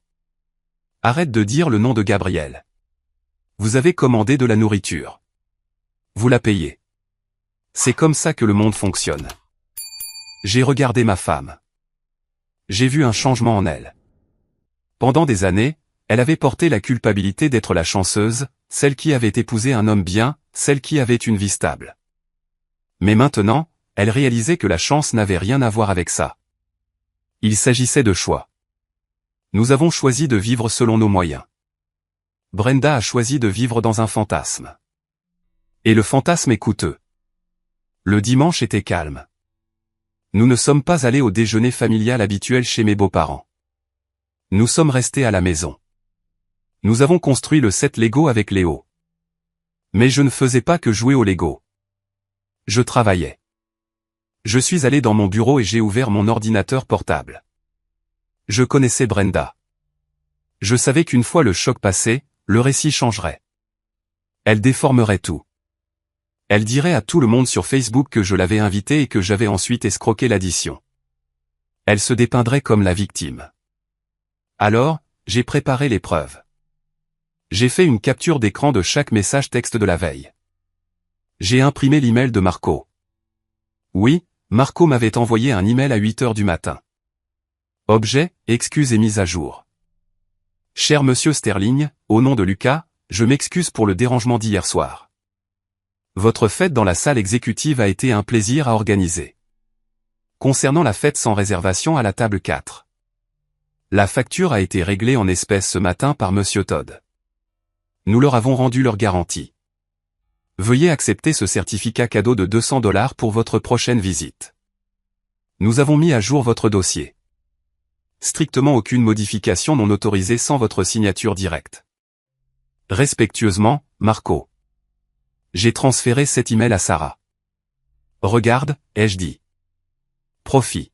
[SPEAKER 1] Arrête de dire le nom de Gabriel. Vous avez commandé de la nourriture. Vous la payez. C'est comme ça que le monde fonctionne. J'ai regardé ma femme. J'ai vu un changement en elle. Pendant des années, elle avait porté la culpabilité d'être la chanceuse, celle qui avait épousé un homme bien, celle qui avait une vie stable. Mais maintenant, elle réalisait que la chance n'avait rien à voir avec ça. Il s'agissait de choix. Nous avons choisi de vivre selon nos moyens. Brenda a choisi de vivre dans un fantasme. Et le fantasme est coûteux. Le dimanche était calme. Nous ne sommes pas allés au déjeuner familial habituel chez mes beaux-parents. Nous sommes restés à la maison. Nous avons construit le set Lego avec Léo. Mais je ne faisais pas que jouer au Lego. Je travaillais. Je suis allé dans mon bureau et j'ai ouvert mon ordinateur portable. Je connaissais Brenda. Je savais qu'une fois le choc passé, le récit changerait. Elle déformerait tout. Elle dirait à tout le monde sur Facebook que je l'avais invitée et que j'avais ensuite escroqué l'addition. Elle se dépeindrait comme la victime. Alors, j'ai préparé les preuves. J'ai fait une capture d'écran de chaque message texte de la veille. J'ai imprimé l'email de Marco. Oui, Marco m'avait envoyé un email à 8 heures du matin. Objet, excuse et mise à jour. Cher Monsieur Sterling, au nom de Lucas, je m'excuse pour le dérangement d'hier soir. Votre fête dans la salle exécutive a été un plaisir à organiser. Concernant la fête sans réservation à la table 4. La facture a été réglée en espèces ce matin par Monsieur Todd. Nous leur avons rendu leur garantie. Veuillez accepter ce certificat cadeau de $200 pour votre prochaine visite. Nous avons mis à jour votre dossier. Strictement aucune modification non autorisée sans votre signature directe. Respectueusement, Marco. J'ai transféré cet email à Sarah. Regarde, ai-je dit. Profit.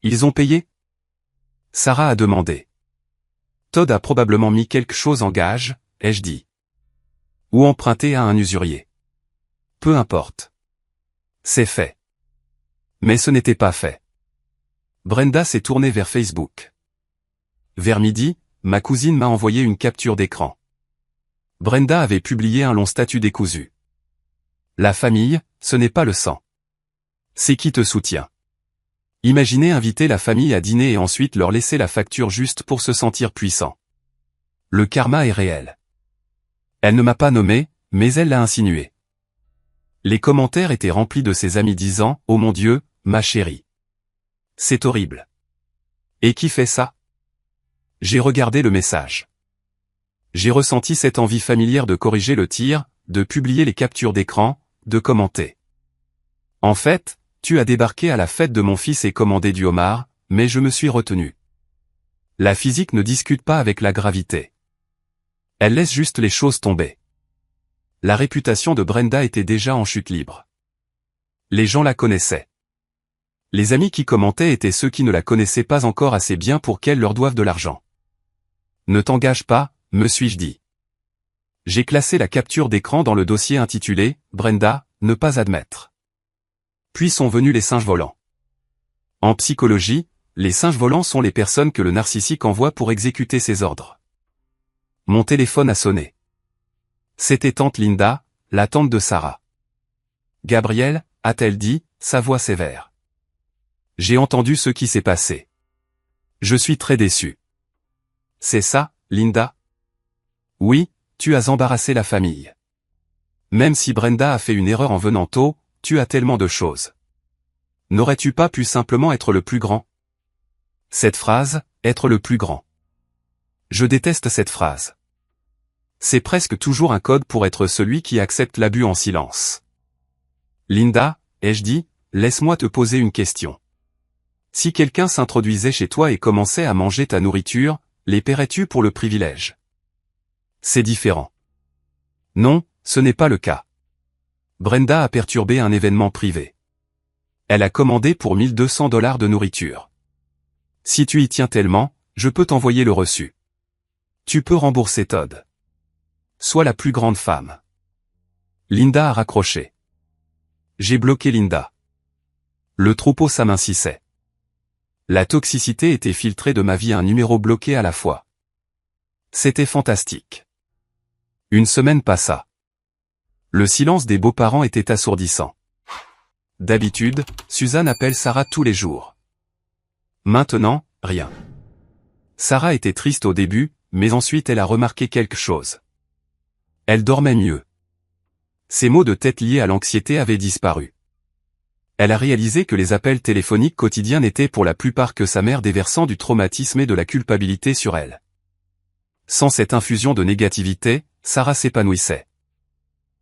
[SPEAKER 1] Ils ont payé? Sarah a demandé. Todd a probablement mis quelque chose en gage, ai-je dit. Ou emprunté à un usurier. Peu importe. C'est fait. Mais ce n'était pas fait. Brenda s'est tournée vers Facebook. Vers midi, ma cousine m'a envoyé une capture d'écran. Brenda avait publié un long statut décousu. La famille, ce n'est pas le sang. C'est qui te soutient. Imaginez inviter la famille à dîner et ensuite leur laisser la facture juste pour se sentir puissant. Le karma est réel. Elle ne m'a pas nommé, mais elle l'a insinué. Les commentaires étaient remplis de ses amis disant « Oh mon Dieu, ma chérie. C'est horrible. Et qui fait ça ?» J'ai regardé le message. J'ai ressenti cette envie familière de corriger le tir, de publier les captures d'écran, de commenter. En fait, tu as débarqué à la fête de mon fils et commandé du homard, mais je me suis retenu. La physique ne discute pas avec la gravité. Elle laisse juste les choses tomber. La réputation de Brenda était déjà en chute libre. Les gens la connaissaient. Les amis qui commentaient étaient ceux qui ne la connaissaient pas encore assez bien pour qu'elle leur doive de l'argent. Ne t'engage pas, me suis-je dit. J'ai classé la capture d'écran dans le dossier intitulé « Brenda, ne pas admettre ». Puis sont venus les singes volants. En psychologie, les singes volants sont les personnes que le narcissique envoie pour exécuter ses ordres. Mon téléphone a sonné. C'était tante Linda, la tante de Sarah. Gabriel, a-t-elle dit, sa voix sévère. J'ai entendu ce qui s'est passé. Je suis très déçu. C'est ça, Linda? Oui, tu as embarrassé la famille. Même si Brenda a fait une erreur en venant tôt, tu as tellement de choses. N'aurais-tu pas pu simplement être le plus grand? Cette phrase, être le plus grand. Je déteste cette phrase. C'est presque toujours un code pour être celui qui accepte l'abus en silence. Linda, ai-je dit, laisse-moi te poser une question. Si quelqu'un s'introduisait chez toi et commençait à manger ta nourriture, les paierais-tu pour le privilège? C'est différent. Non, ce n'est pas le cas. Brenda a perturbé un événement privé. Elle a commandé pour $1200 de nourriture. Si tu y tiens tellement, je peux t'envoyer le reçu. Tu peux rembourser Todd. Sois la plus grande femme. Linda a raccroché. J'ai bloqué Linda. Le troupeau s'amincissait. La toxicité était filtrée de ma vie, un numéro bloqué à la fois. C'était fantastique. Une semaine passa. Le silence des beaux-parents était assourdissant. D'habitude, Suzanne appelle Sarah tous les jours. Maintenant, rien. Sarah était triste au début, mais ensuite elle a remarqué quelque chose. Elle dormait mieux. Ses maux de tête liés à l'anxiété avaient disparu. Elle a réalisé que les appels téléphoniques quotidiens n'étaient pour la plupart que sa mère déversant du traumatisme et de la culpabilité sur elle. Sans cette infusion de négativité, Sarah s'épanouissait.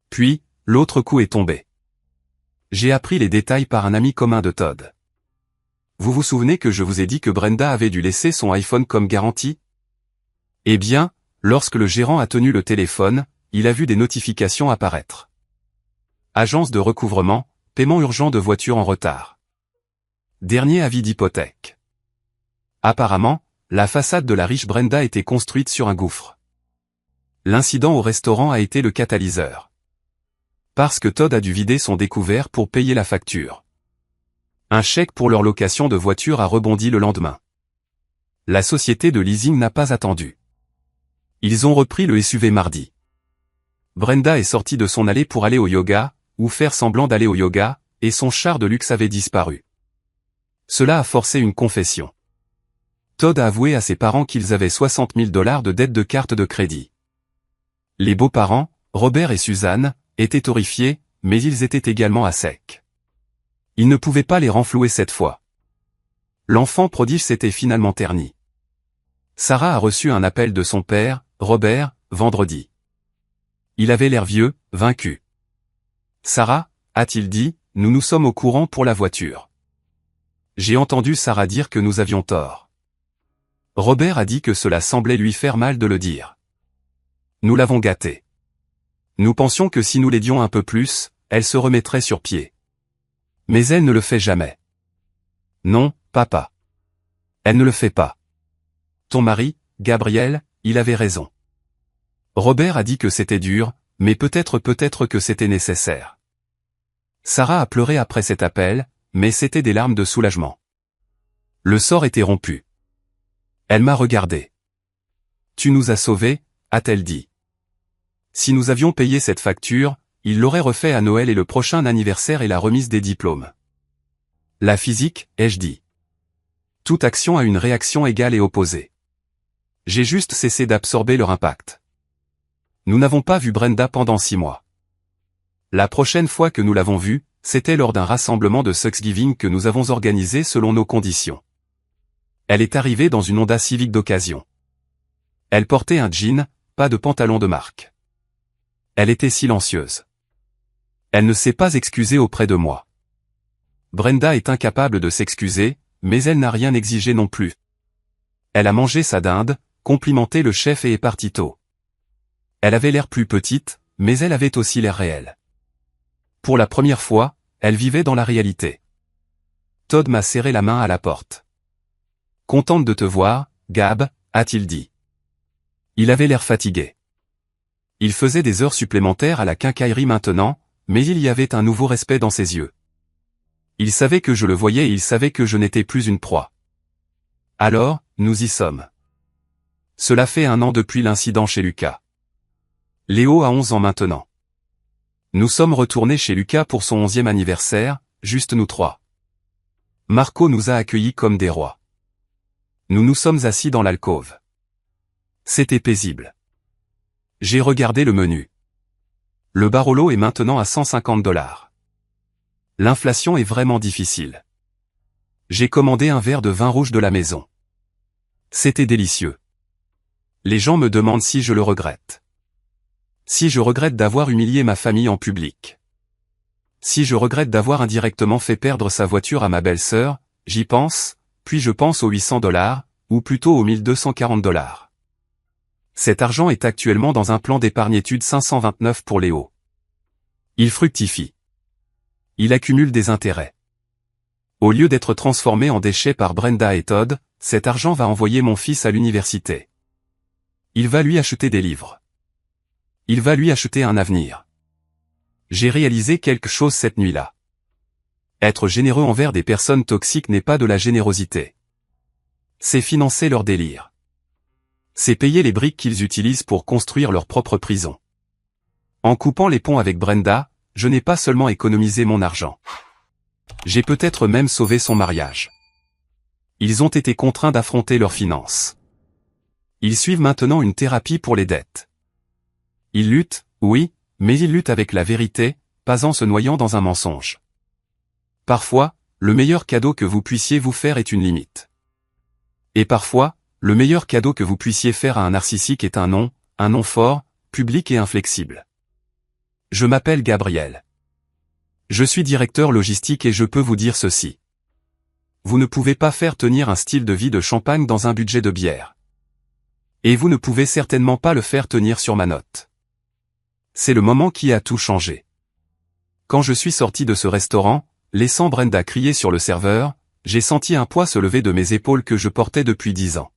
[SPEAKER 1] Puis, l'autre coup est tombé. J'ai appris les détails par un ami commun de Todd. Vous vous souvenez que je vous ai dit que Brenda avait dû laisser son iPhone comme garantie? Eh bien, lorsque le gérant a tenu le téléphone, il a vu des notifications apparaître. Agence de recouvrement, paiement urgent de voiture en retard. Dernier avis d'hypothèque. Apparemment, la façade de la riche Brenda était construite sur un gouffre. L'incident au restaurant a été le catalyseur. Parce que Todd a dû vider son découvert pour payer la facture. Un chèque pour leur location de voiture a rebondi le lendemain. La société de leasing n'a pas attendu. Ils ont repris le SUV mardi. Brenda est sortie de son allée pour aller au yoga, ou faire semblant d'aller au yoga, et son char de luxe avait disparu. Cela a forcé une confession. Todd a avoué à ses parents qu'ils avaient 60 000 $ de dettes de carte de crédit. Les beaux-parents, Robert et Suzanne, étaient horrifiés, mais ils étaient également à sec. Ils ne pouvaient pas les renflouer cette fois. L'enfant prodige s'était finalement terni. Sarah a reçu un appel de son père, Robert, vendredi. Il avait l'air vieux, vaincu. Sarah, a-t-il dit, nous sommes au courant pour la voiture. J'ai entendu Sarah dire que nous avions tort. Robert a dit que cela semblait lui faire mal de le dire. Nous l'avons gâtée. Nous pensions que si nous l'aidions un peu plus, elle se remettrait sur pied. Mais elle ne le fait jamais. Non, papa. Elle ne le fait pas. Ton mari, Gabriel, il avait raison. Robert a dit que c'était dur, mais peut-être que c'était nécessaire. Sarah a pleuré après cet appel, mais c'était des larmes de soulagement. Le sort était rompu. Elle m'a regardé. Tu nous as sauvés, a-t-elle dit. Si nous avions payé cette facture, il l'aurait refait à Noël et le prochain anniversaire et la remise des diplômes. La physique, ai-je dit. Toute action a une réaction égale et opposée. J'ai juste cessé d'absorber leur impact. Nous n'avons pas vu Brenda pendant 6 mois. La prochaine fois que nous l'avons vue, c'était lors d'un rassemblement de Thanksgiving que nous avons organisé selon nos conditions. Elle est arrivée dans une Honda Civic d'occasion. Elle portait un jean, pas de pantalon de marque. Elle était silencieuse. Elle ne s'est pas excusée auprès de moi. Brenda est incapable de s'excuser, mais elle n'a rien exigé non plus. Elle a mangé sa dinde, complimenté le chef et est partie tôt. Elle avait l'air plus petite, mais elle avait aussi l'air réelle. Pour la première fois, elle vivait dans la réalité. Todd m'a serré la main à la porte. Contente de te voir, Gab, a-t-il dit. Il avait l'air fatigué. Il faisait des heures supplémentaires à la quincaillerie maintenant, mais il y avait un nouveau respect dans ses yeux. Il savait que je le voyais et il savait que je n'étais plus une proie. Alors, nous y sommes. Cela fait 1 an depuis l'incident chez Lucas. Léo a 11 ans maintenant. Nous sommes retournés chez Lucas pour son 11e anniversaire, juste nous 3. Marco nous a accueillis comme des rois. Nous nous sommes assis dans l'alcôve. C'était paisible. J'ai regardé le menu. Le Barolo est maintenant à 150 $. L'inflation est vraiment difficile. J'ai commandé un verre de vin rouge de la maison. C'était délicieux. Les gens me demandent si je le regrette. Si je regrette d'avoir humilié ma famille en public. Si je regrette d'avoir indirectement fait perdre sa voiture à ma belle-sœur, j'y pense, puis je pense aux 800 $, ou plutôt aux 1240 $. Cet argent est actuellement dans un plan d'épargne études 529 pour Léo. Il fructifie. Il accumule des intérêts. Au lieu d'être transformé en déchets par Brenda et Todd, cet argent va envoyer mon fils à l'université. Il va lui acheter des livres. Il va lui acheter un avenir. J'ai réalisé quelque chose cette nuit-là. Être généreux envers des personnes toxiques n'est pas de la générosité. C'est financer leur délire. c'est payer les briques qu'ils utilisent pour construire leur propre prison. En coupant les ponts avec Brenda, je n'ai pas seulement économisé mon argent. J'ai peut-être même sauvé son mariage. Ils ont été contraints d'affronter leurs finances. Ils suivent maintenant une thérapie pour les dettes. Ils luttent, oui, mais ils luttent avec la vérité, pas en se noyant dans un mensonge. Parfois, le meilleur cadeau que vous puissiez vous faire est une limite. Et parfois, le meilleur cadeau que vous puissiez faire à un narcissique est un nom fort, public et inflexible. Je m'appelle Gabriel. Je suis directeur logistique et je peux vous dire ceci. Vous ne pouvez pas faire tenir un style de vie de champagne dans un budget de bière. Et vous ne pouvez certainement pas le faire tenir sur ma note. C'est le moment qui a tout changé. Quand je suis sorti de ce restaurant, laissant Brenda crier sur le serveur, j'ai senti un poids se lever de mes épaules que je portais depuis 10 ans.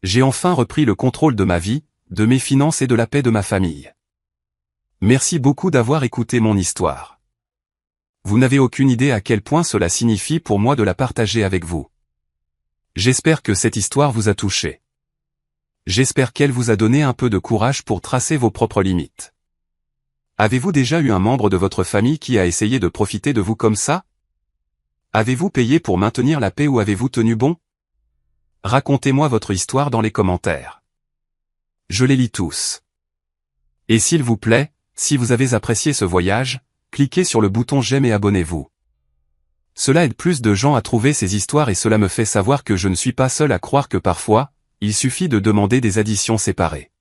[SPEAKER 1] J'ai enfin repris le contrôle de ma vie, de mes finances et de la paix de ma famille. Merci beaucoup d'avoir écouté mon histoire. Vous n'avez aucune idée à quel point cela signifie pour moi de la partager avec vous. J'espère que cette histoire vous a touché. J'espère qu'elle vous a donné un peu de courage pour tracer vos propres limites. Avez-vous déjà eu un membre de votre famille qui a essayé de profiter de vous comme ça? Avez-vous payé pour maintenir la paix ou avez-vous tenu bon? Racontez-moi votre histoire dans les commentaires. Je les lis tous. Et s'il vous plaît, si vous avez apprécié ce voyage, cliquez sur le bouton j'aime et abonnez-vous. Cela aide plus de gens à trouver ces histoires et cela me fait savoir que je ne suis pas seul à croire que parfois, il suffit de demander des additions séparées.